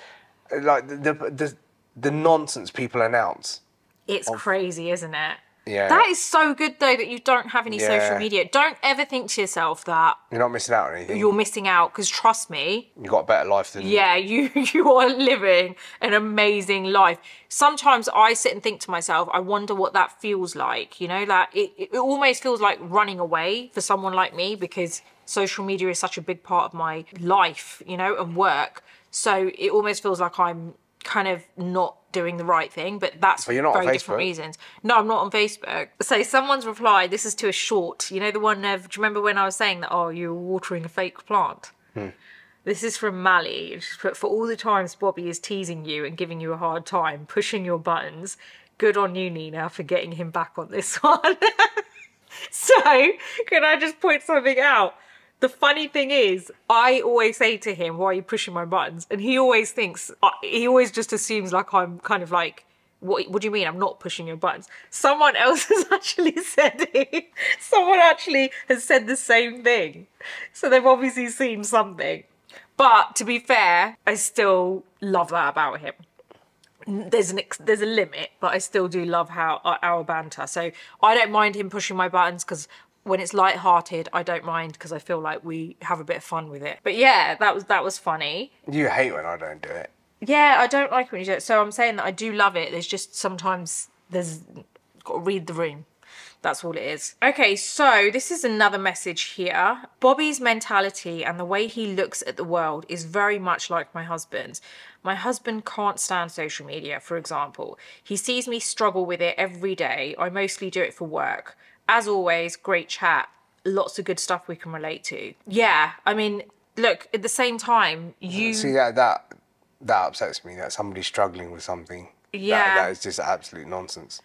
Like the nonsense people announce. It's crazy, isn't it? Yeah. That is so good though that you don't have any social Yeah. media. Don't ever think to yourself that You're not missing out on anything. you're missing out, because trust me, You've got a better life than... yeah, you are living an amazing life. Sometimes I sit and think to myself, I wonder what that feels like. You know, that it almost feels like running away for someone like me, because social media is such a big part of my life, you know, and work. So it almost feels like I'm kind of not doing the right thing, but that's for you're not on very different Facebook? reasons. No, I'm not on Facebook. So someone's replied, this is to a short, you know, the one of, do you remember when I was saying that, oh, you're watering a fake plant? This is from Mally. She's put, for all the times Bobby is teasing you and giving you a hard time, pushing your buttons, good on you, Nina, for getting him back on this one. So, can I just point something out? The funny thing is, I always say to him, why are you pushing my buttons? And he always thinks, he always just assumes like I'm kind of like, what do you mean I'm not pushing your buttons? Someone else has actually said it. Someone actually has said the same thing. So they've obviously seen something. But to be fair, I still love that about him. There's a limit, but I still do love how our banter. So I don't mind him pushing my buttons, because when it's light-hearted, I don't mind, because I feel like we have a bit of fun with it. But yeah, that was funny. You hate when I don't do it. Yeah, I don't like when you do it. So I'm saying that I do love it. There's just sometimes got to read the room. That's all it is. Okay, so this is another message here. Bobby's mentality and the way he looks at the world is very much like my husband's. My husband can't stand social media, for example. He sees me struggle with it every day. I mostly do it for work. As always, great chat. Lots of good stuff we can relate to. Yeah, I mean, look, at the same time, you... See, that upsets me, that somebody's struggling with something. Yeah. That is just absolute nonsense.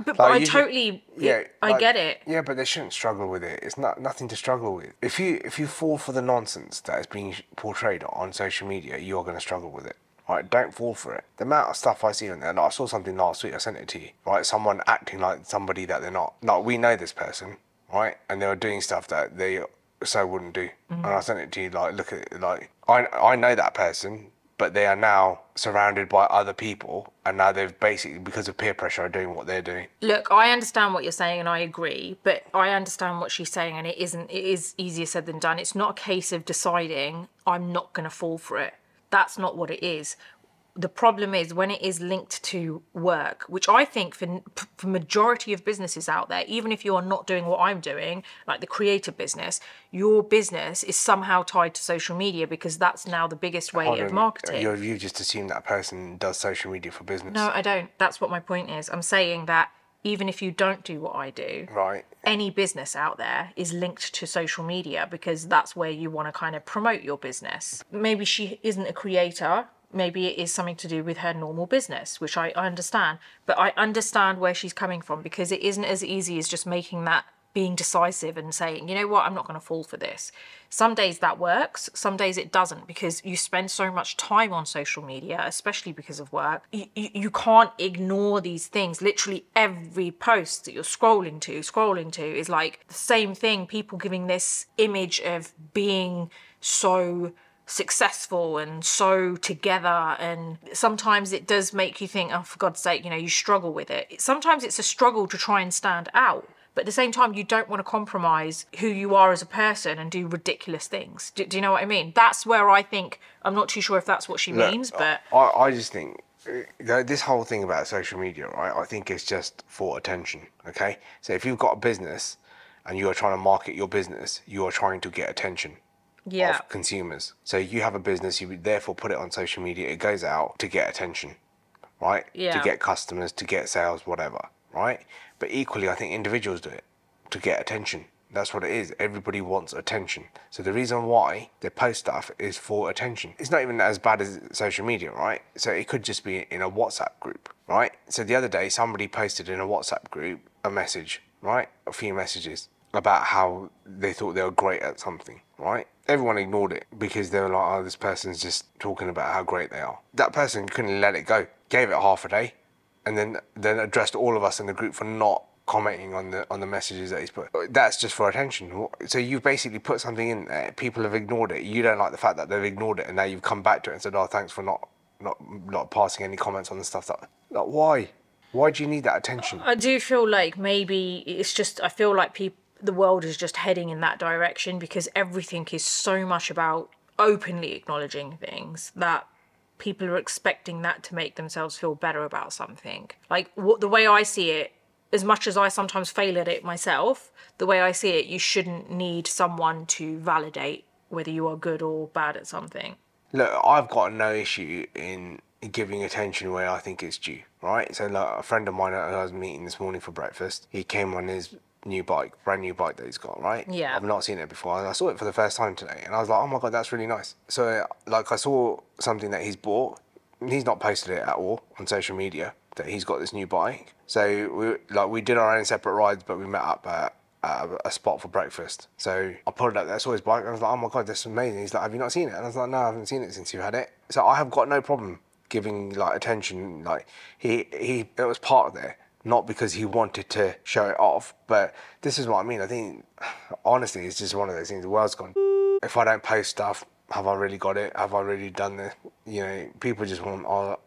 But Like, I you should- totally... Yeah, I like, get it. Yeah, but they shouldn't struggle with it. It's nothing to struggle with. If you fall for the nonsense that is being portrayed on social media, you're going to struggle with it. Right, don't fall for it. The amount of stuff I see on there, like I saw something last week, I sent it to you. Right, someone acting like somebody that they're not. Like, we know this person, right, and they were doing stuff that they so wouldn't do. And I sent it to you, like, look at it, like, I know that person, but they are now surrounded by other people, and now they've basically, because of peer pressure, are doing what they're doing. Look, I understand what you're saying and I agree, but I understand what she's saying, and it is easier said than done. It's not a case of deciding I'm not going to fall for it. That's not what it is. The problem is when it is linked to work, which I think for majority of businesses out there, even if you are not doing what I'm doing, like the creative business, your business is somehow tied to social media because that's now the biggest way of marketing. You just assume that person does social media for business. No, I don't. That's what my point is. I'm saying that even if you don't do what I do, right, any business out there is linked to social media because that's where you want to kind of promote your business. Maybe she isn't a creator. Maybe it is something to do with her normal business, which I understand. But I understand where she's coming from because it isn't as easy as just making that, being decisive and saying, you know what, I'm not going to fall for this. Some days that works, some days it doesn't, because you spend so much time on social media, especially because of work. You can't ignore these things. Literally every post that you're scrolling to is like the same thing. People giving this image of being so successful and so together, and sometimes it does make you think, oh, for God's sake, you know, you struggle with it. Sometimes it's a struggle to try and stand out, but at the same time you don't want to compromise who you are as a person and do ridiculous things. Do you know what I mean? That's where I think, I'm not too sure if that's what she means, but I just think this whole thing about social media, right, I think it's just for attention. Okay, so if you've got a business and you are trying to market your business, you are trying to get attention of consumers. So you have a business, you would therefore put it on social media, it goes out to get attention, right? To get customers, to get sales, whatever, right? But equally, I think individuals do it to get attention. That's what it is. Everybody wants attention. So the reason why they post stuff is for attention. It's not even as bad as social media, right? So it could just be in a WhatsApp group, right? So the other day, somebody posted in a WhatsApp group a message, right? A few messages about how they thought they were great at something, right? Everyone ignored it because they were like, oh, this person's just talking about how great they are. That person couldn't let it go, gave it half a day, and then addressed all of us in the group for not commenting on the messages that he's put. That's just for attention. So you've basically put something in there, people have ignored it. You don't like the fact that they've ignored it, and now you've come back to it and said, oh, thanks for not passing any comments on the stuff that... Like, why? Why do you need that attention? I do feel like maybe it's just, I feel like the world is just heading in that direction because everything is so much about openly acknowledging things that people are expecting that to make themselves feel better about something. Like, the way I see it, as much as I sometimes fail at it myself, the way I see it, you shouldn't need someone to validate whether you are good or bad at something. Look, I've got no issue in giving attention where I think it's due, right? So like, a friend of mine that I was meeting this morning for breakfast, he came on his new bike, brand new bike that he's got, right? Yeah. I've not seen it before, and I saw it for the first time today, and I was like, oh my God, that's really nice. So like, I saw something that he's bought. He's not posted it at all on social media that he's got this new bike. So we did our own separate rides, but we met up at a spot for breakfast. So I pulled up there, saw his bike, and I was like, oh my God, this is amazing. He's like, have you not seen it? And I was like, no, I haven't seen it since you had it. So I have got no problem giving like attention. Like it was part of there. Not because he wanted to show it off, but this is what I mean. I think, honestly, it's just one of those things. The world's gone. If I don't post stuff, have I really got it? Have I really done this? You know, people just want, oh,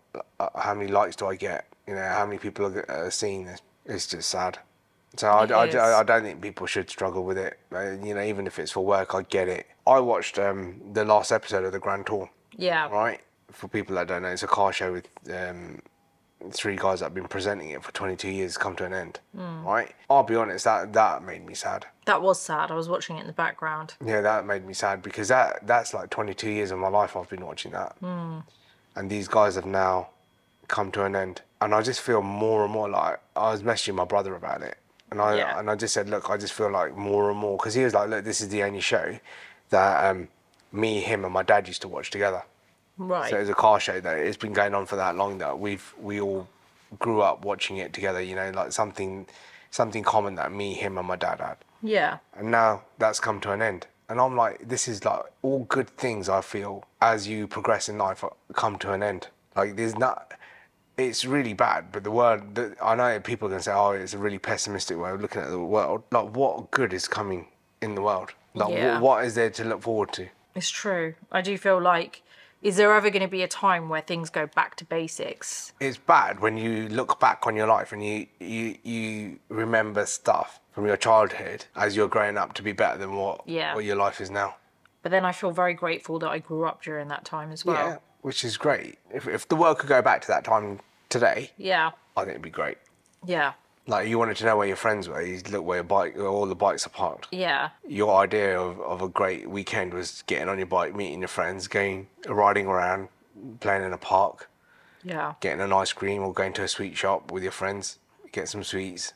how many likes do I get? You know, how many people are seeing this? It's just sad. So I don't think people should struggle with it. You know, even if it's for work, I get it. I watched the last episode of the Grand Tour. Yeah. Right? For people that don't know, it's a car show with... 3 guys that have been presenting it for 22 years come to an end, right? I'll be honest, that made me sad. That was sad. I was watching it in the background. Yeah, that made me sad because that's like 22 years of my life I've been watching that. And these guys have now come to an end. And I just feel more and more like, I was messaging my brother about it. And I just said, look, I just feel like more and more, because he was like, look, this is the only show that me, him and my dad used to watch together. Right. So it's a car show that it's been going on for that long that we all grew up watching it together, you know, like something common that me, him and my dad had. Yeah. And now that's come to an end. And I'm like, this is like all good things I feel as you progress in life come to an end. Like it's really bad, but the world, I know people are going to say, oh, it's a really pessimistic way of looking at the world. Like, what good is coming in the world? Like, what is there to look forward to? It's true. I do feel like Is there ever going to be a time where things go back to basics? It's bad when you look back on your life and you remember stuff from your childhood as you're growing up to be better than what your life is now. But then I feel very grateful that I grew up during that time as well. Yeah, which is great. If the world could go back to that time today, yeah, I think it'd be great. Yeah. Like, you wanted to know where your friends were, you look where all the bikes are parked. Yeah. Your idea of a great weekend was getting on your bike, meeting your friends, riding around, playing in a park. Yeah. Getting an ice cream or going to a sweet shop with your friends, get some sweets,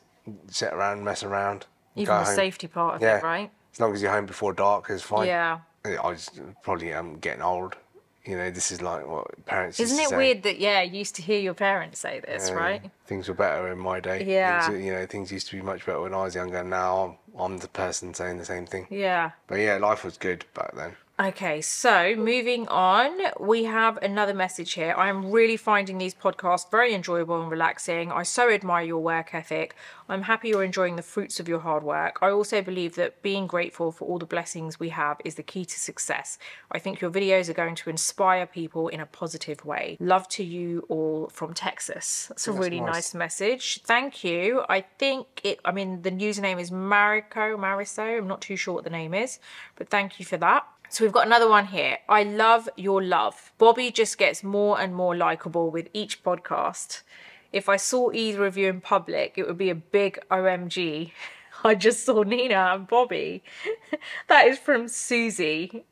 sit around, mess around. Even the safety part of it, right? As long as you're home before dark, it's fine. Yeah. I just probably am getting old. You know, this is like what parents used to say. Isn't it weird that, you used to hear your parents say this, right? Things were better in my day. Yeah. Things used to be much better when I was younger. Now I'm the person saying the same thing. Yeah. But yeah, life was good back then. Okay, so moving on, we have another message here. I am really finding these podcasts very enjoyable and relaxing. I so admire your work ethic. I'm happy you're enjoying the fruits of your hard work. I also believe that being grateful for all the blessings we have is the key to success. I think your videos are going to inspire people in a positive way. Love to you all from Texas. That's a really nice message. Thank you. I think the username is Mariso. I'm not too sure what the name is, but thank you for that. So we've got another one here. I love your love. Bobby just gets more and more likable with each podcast. If I saw either of you in public, it would be a big OMG. I just saw Nina and Bobby. That is from Susie.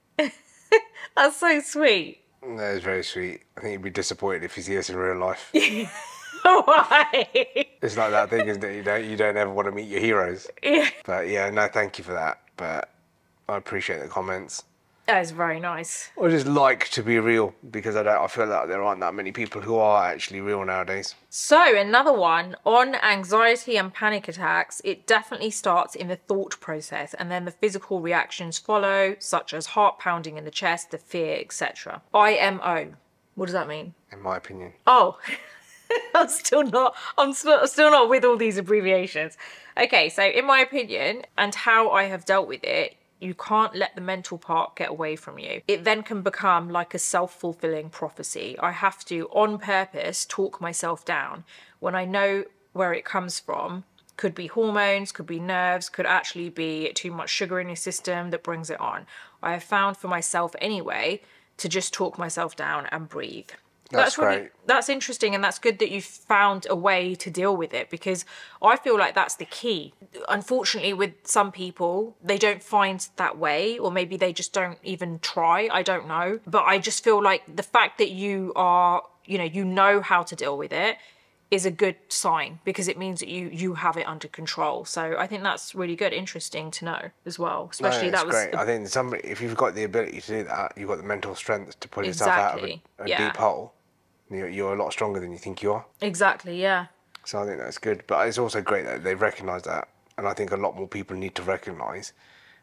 That's so sweet. That is very sweet. I think you'd be disappointed if you see us in real life. Why? It's like that thing, isn't it? You don't ever want to meet your heroes. Yeah. But yeah, no, thank you for that. But I appreciate the comments. That is very nice. I just like to be real because I feel like there aren't that many people who are actually real nowadays. So another one on anxiety and panic attacks. It definitely starts in the thought process and then the physical reactions follow, such as heart pounding in the chest, the fear, etc. IMO. What does that mean? In my opinion. Oh, I'm still not with all these abbreviations. Okay, so in my opinion and how I have dealt with it, you can't let the mental part get away from you. It then can become like a self-fulfilling prophecy. I have to, on purpose, talk myself down when I know where it comes from. Could be hormones, could be nerves, could actually be too much sugar in your system that brings it on. I have found for myself anyway to just talk myself down and breathe. That's great. That's interesting, and that's good that you've found a way to deal with it, because I feel like that's the key. Unfortunately, with some people, they don't find that way, or maybe they just don't even try. I don't know. But I just feel like the fact that you are, you know how to deal with it is a good sign, because it means that you have it under control. So I think that's really good, interesting to know as well. Especially that was great. I think if you've got the ability to do that, you've got the mental strength to pull yourself out of a deep hole. You're a lot stronger than you think you are. Exactly, yeah. So I think that's good. But it's also great that they've recognised that. And I think a lot more people need to recognise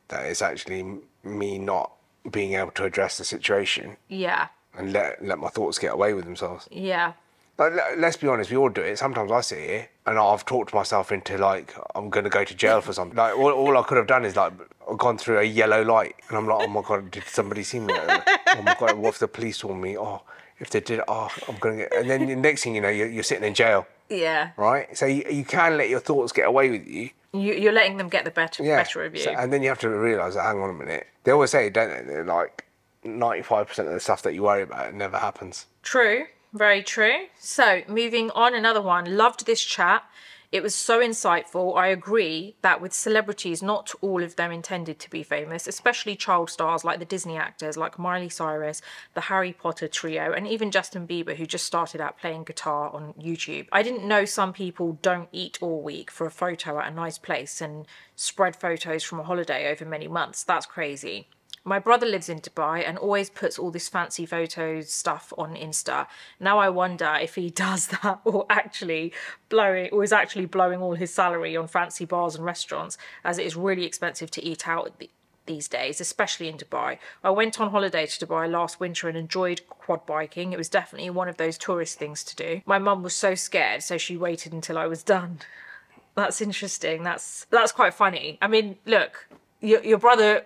that it's actually me not being able to address the situation. Yeah. And let my thoughts get away with themselves. Yeah. Like, let's be honest, we all do it. Sometimes I sit here and I've talked myself into, like, I'm going to go to jail for something. Like, all I could have done is, like, gone through a yellow light. And I'm like, oh my God, did somebody see me? Oh my God, what if the police saw me? Oh, if they did, I'm going to get... And then the next thing you know, you're sitting in jail. Yeah. Right? So you can let your thoughts get away with you. You're letting them get the better of you. So, and then you have to realise that, hang on a minute. They always say, don't they? They're like, 95% of the stuff that you worry about, it never happens. True. Very true. So, moving on, another one. Loved this chat. It was so insightful. I agree that with celebrities, not all of them intended to be famous, especially child stars like the Disney actors like Miley Cyrus, the Harry Potter trio, and even Justin Bieber, who just started out playing guitar on YouTube. I didn't know some people don't eat all week for a photo at a nice place and spread photos from a holiday over many months. That's crazy. My brother lives in Dubai and always puts all this fancy photos stuff on Insta. Now I wonder if he does that or is actually blowing all his salary on fancy bars and restaurants, as it is really expensive to eat out these days, especially in Dubai. I went on holiday to Dubai last winter and enjoyed quad biking. It was definitely one of those tourist things to do. My mum was so scared, so she waited until I was done. That's interesting. That's quite funny. I mean, look, your brother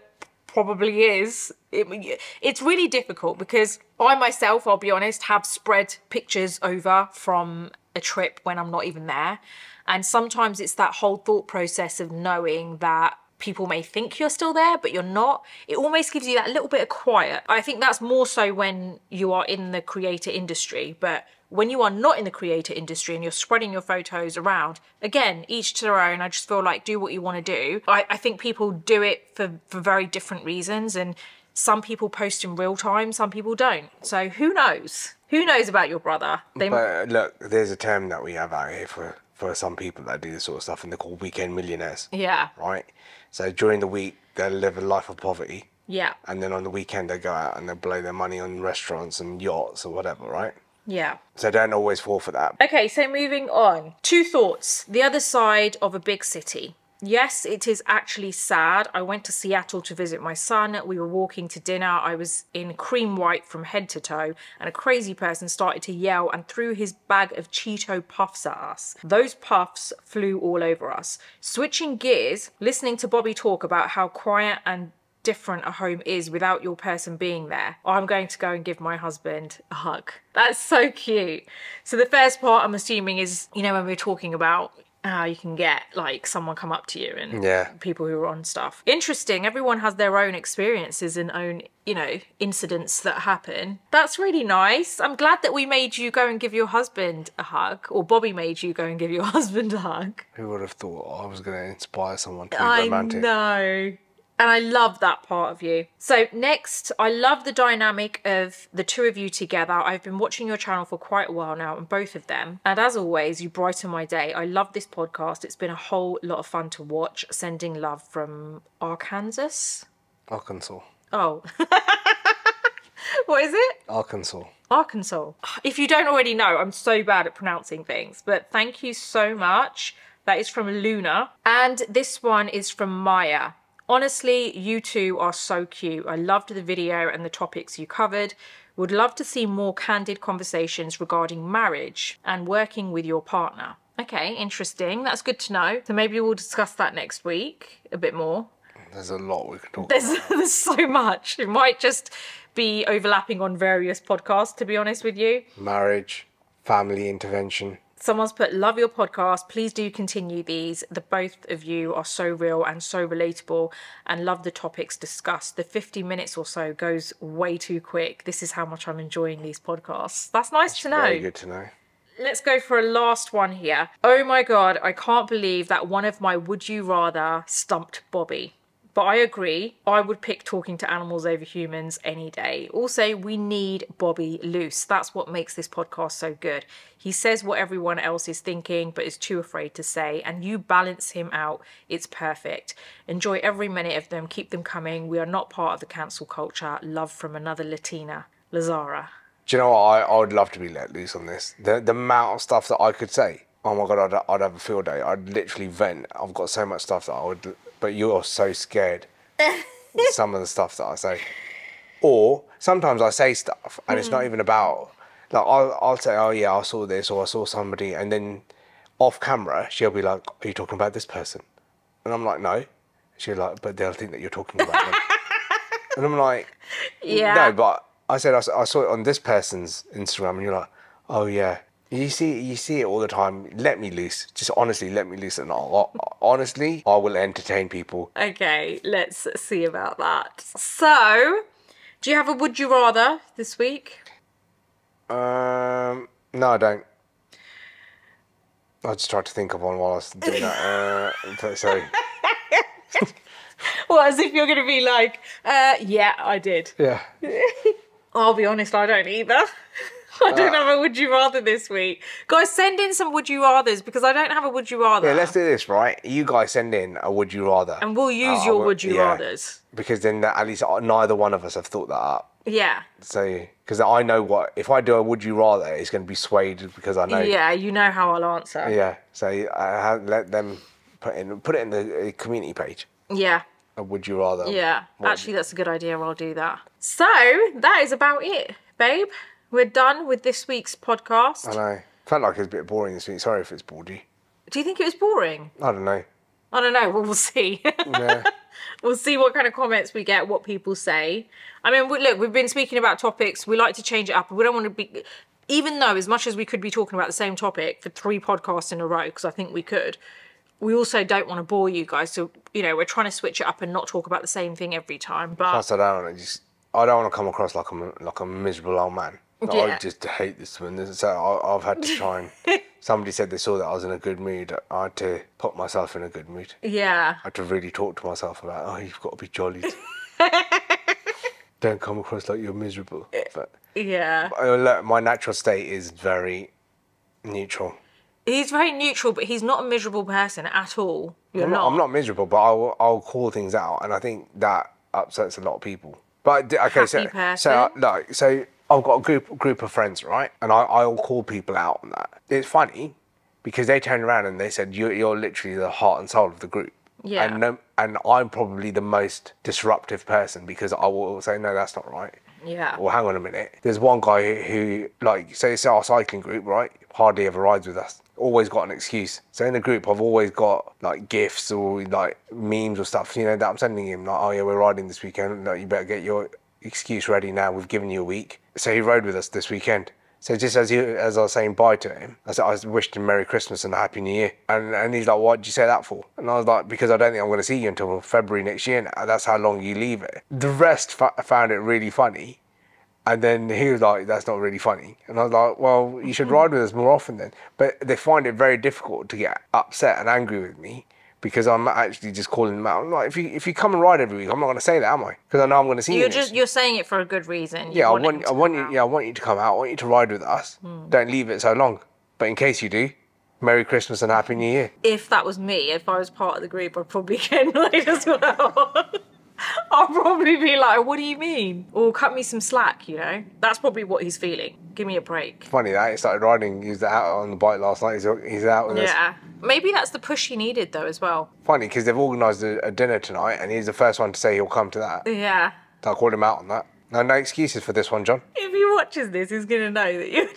probably is. It's really difficult because I myself, I'll be honest, have spread pictures over from a trip when I'm not even there. And sometimes it's that whole thought process of knowing that people may think you're still there, but you're not. It almost gives you that little bit of quiet. I think that's more so when you are in the creator industry, but when you are not in the creator industry and you're spreading your photos around, again, each to their own. I just feel like do what you want to do. I think people do it for very different reasons, and some people post in real time, some people don't. So who knows? Who knows about your brother? But look, there's a term that we have out here for some people that do this sort of stuff, and they're called weekend millionaires. Yeah. Right? So during the week, they'll live a life of poverty. Yeah. And then on the weekend, they go out and they blow their money on restaurants and yachts or whatever, right? Yeah. So don't always fall for that. Okay, so moving on. 2 thoughts. The other side of a big city. Yes, it is actually sad. I went to Seattle to visit my son. We were walking to dinner. I was in cream white from head to toe, and a crazy person started to yell and threw his bag of Cheeto puffs at us. Those puffs flew all over us. Switching gears, listening to Bobby talk about how quiet and different a home is without your person being there. I'm going to go and give my husband a hug. That's so cute. So the first part, I'm assuming, is, you know, when we're talking about how you can get like someone come up to you and people who are on stuff. Interesting. Everyone has their own experiences and own, you know, incidents that happen. That's really nice. I'm glad that we made you go and give your husband a hug, or Bobby made you go and give your husband a hug. Who would have thought I was going to inspire someone to be romantic? I know. And I love that part of you. So next, I love the dynamic of the two of you together. I've been watching your channel for quite a while now, and both of them. And as always, you brighten my day. I love this podcast. It's been a whole lot of fun to watch. Sending love from Arkansas. Oh. What is it? Arkansas. If you don't already know, I'm so bad at pronouncing things. But thank you so much. That is from Luna. And this one is from Maya. Honestly, you two are so cute. I loved the video and the topics you covered. Would love to see more candid conversations regarding marriage and working with your partner. Okay, interesting. That's good to know. So maybe we'll discuss that next week a bit more. There's a lot we can talk about. There's so much. It might just be overlapping on various podcasts, to be honest with you. Marriage, family intervention. Someone's put, love your podcast. Please do continue these. The both of you are so real and so relatable, and love the topics discussed. The 50 minutes or so goes way too quick. This is how much I'm enjoying these podcasts. That's nice to know. Very good to know. Let's go for a last one here. Oh my God, I can't believe that one of my would you rather stumped Bobby. But I agree, I would pick talking to animals over humans any day. Also, we need Bobby loose. That's what makes this podcast so good. He says what everyone else is thinking, but is too afraid to say, and you balance him out. It's perfect. Enjoy every minute of them. Keep them coming. We are not part of the cancel culture. Love from another Latina, Lazara. Do you know what? I would love to be let loose on this. The amount of stuff that I could say. Oh my God, I'd have a field day. I'd literally vent. I've got so much stuff that I would... But you're so scared with some of the stuff that I say. Or sometimes I say stuff and it's not even about... Like, I'll say, oh yeah, I saw this or I saw somebody. And then off camera, she'll be like, are you talking about this person? And I'm like, no. She'll like, but they'll think that you're talking about them. And I'm like, yeah. No, but I said, I saw it on this person's Instagram. And you're like, oh yeah. You see it all the time. Let me loose. Just honestly, let me loose. And honestly, I will entertain people. Okay, let's see about that. So, do you have a would you rather this week? No, I don't. I just tried to think of one while I was doing that. Sorry. Well, as if you're going to be like, yeah, I did. Yeah. I'll be honest, I don't either. I don't have a would you rather this week. Guys, send in some would you rathers because I don't have a would you rather. Yeah, let's do this, right? You guys send in a would you rather. And we'll use your would you rathers. Because then at least neither one of us have thought that up. Yeah. So, because I know what, if I do a would you rather, it's going to be swayed because I know. Yeah, you know how I'll answer. Yeah, so let them put it in the community page. Yeah. A would you rather. Yeah, actually that's a good idea. I'll do that. So, that is about it, babe. We're done with this week's podcast. I know. Felt like it was a bit boring this week. Sorry if it's bored you. Do you think it was boring? I don't know. I don't know. Well, we'll see. Yeah. We'll see what kind of comments we get, what people say. I mean, look, we've been speaking about topics. We like to change it up. We don't want to be... Even though, as much as we could be talking about the same topic for 3 podcasts in a row, because I think we could, we also don't want to bore you guys. So, you know, we're trying to switch it up and not talk about the same thing every time. But Plus, I don't want to come across like I'm a miserable old man. I just hate this one. So I've had to try and... Somebody said they saw that I was in a good mood. I had to put myself in a good mood. Yeah. I had to really talk to myself about, oh, you've got to be jolly. Don't come across like you're miserable. But yeah. Look, my natural state is very neutral. He's very neutral, but he's not a miserable person at all. I'm not miserable, but I'll call things out, and I think that upsets a lot of people. But okay, so I've got a group of friends, right? And I'll call people out on that. It's funny because they turned around and they said, you're literally the heart and soul of the group. Yeah. And I'm probably the most disruptive person because I will say, no, that's not right. Yeah. Well, hang on a minute. There's one guy who, like, say it's our cycling group, right? Hardly ever rides with us. Always got an excuse. So in the group, I've always got, like, gifts or, like, memes or stuff, you know, that I'm sending him. Like, oh, yeah, we're riding this weekend. Like, you better get your excuse ready now. We've given you a week. So he rode with us this weekend. So just as I was saying bye to him, I wished him Merry Christmas and a Happy New Year. And he's like, what did you say that for? And I was like, because I don't think I'm going to see you until February next year now. That's how long you leave it. The rest found it really funny. And then he was like, that's not really funny. And I was like, well, you should ride with us more often then. But they find it very difficult to get upset and angry with me because I'm actually just calling them out. I'm like, if you come and ride every week, I'm not going to say that, am I? Because I know I'm going to see you. You're saying it for a good reason. I want you to come out. I want you to ride with us. Don't leave it so long. But in case you do, Merry Christmas and Happy New Year. If that was me, if I was part of the group, I'd probably get annoyed as well. I'll probably be like, what do you mean? Or cut me some slack, you know? That's probably what he's feeling. Give me a break. Funny that he started riding. He was out on the bike last night. He's out with us. Yeah. Maybe that's the push he needed though as well. Funny because they've organised a dinner tonight and he's the first one to say he'll come to that. Yeah. So I called him out on that. No excuses for this one, John. If he watches this, he's going to know that you're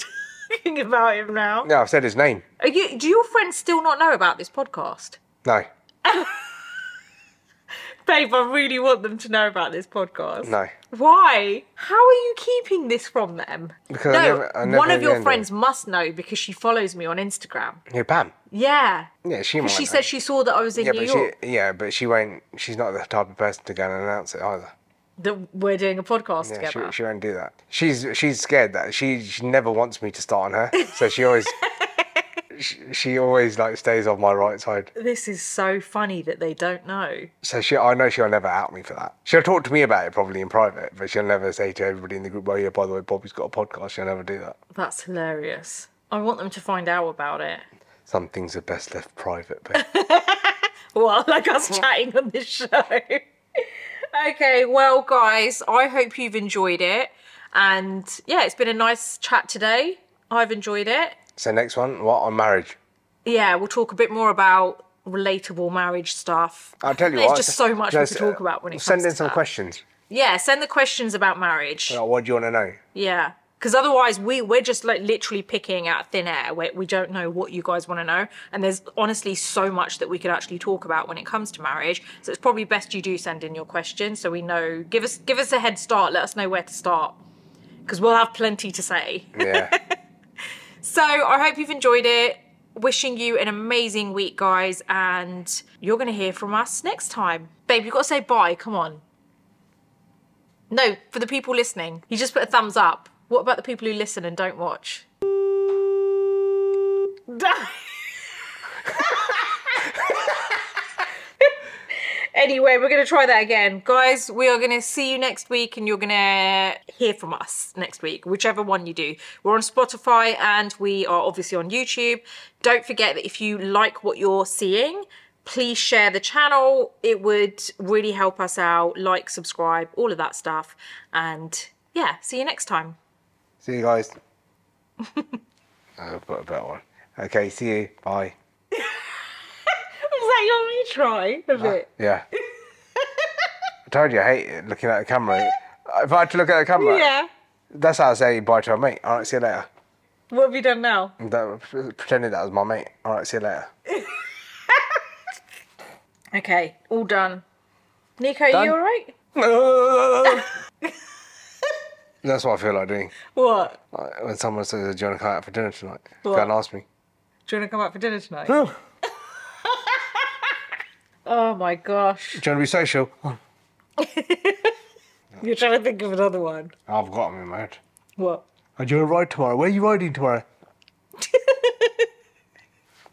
talking about him now. Yeah, I've said his name. Do your friends still not know about this podcast? No. Babe, I really want them to know about this podcast. No. Why? How are you keeping this from them? Because I never one of your friends must know because she follows me on Instagram. Who, Pam? Yeah. Yeah, she might. She said she saw that I was in New York. But she won't. She's not the type of person to go and announce it either. That we're doing a podcast together. She won't do that. She's scared that she never wants me to start on her, so she always. She always like stays on my right side. This is so funny that they don't know. So I know she'll never out me for that. She'll talk to me about it probably in private, but she'll never say to everybody in the group, "Oh yeah, by the way, Bobby's got a podcast." She'll never do that. That's hilarious. I want them to find out about it. Some things are best left private, babe. Well, like us chatting on this show. Okay, well, guys, I hope you've enjoyed it. And yeah, it's been a nice chat today. I've enjoyed it. So next one, what, on marriage? Yeah, we'll talk a bit more about relatable marriage stuff. I'll tell you There's what. just so much we could talk about when it comes to Send in some questions. Yeah, send the questions about marriage. What do you want to know? Yeah, because otherwise we're just like literally picking out thin air. We don't know what you guys want to know. And there's honestly so much that we could actually talk about when it comes to marriage. So it's probably best you do send in your questions so we know. Give us a head start. Let us know where to start. Because we'll have plenty to say. Yeah. So I hope you've enjoyed it. Wishing you an amazing week, guys. And you're going to hear from us next time. Babe, you've got to say bye. Come on. No, for the people listening. You just put a thumbs up. What about the people who listen and don't watch? Anyway, we're going to try that again. Guys, we are going to see you next week and you're going to hear from us next week, whichever one you do. We're on Spotify and we are obviously on YouTube. Don't forget that if you like what you're seeing, please share the channel. It would really help us out. Like, subscribe, all of that stuff. And yeah, see you next time. See you guys. I'll put a better one. Okay, see you. Bye. Was that you want me to try a bit? Yeah. I told you I hate it, looking at the camera. If I had to look at the camera, Yeah. that's how I say bye to a mate. All right, see you later. What have you done now? Pretending that was my mate. All right, see you later. Okay, all done. Nico, Done. you alright? That's what I feel like doing. What? Like, when someone says, do you want to come out for dinner tonight? What? Go and ask me. Do you want to come out for dinner tonight? Oh, Oh my gosh. do you want to be social? Oh, You're trying to think of another one. I've got them in my head. What? Oh, do you want to ride tomorrow? Where are you riding tomorrow?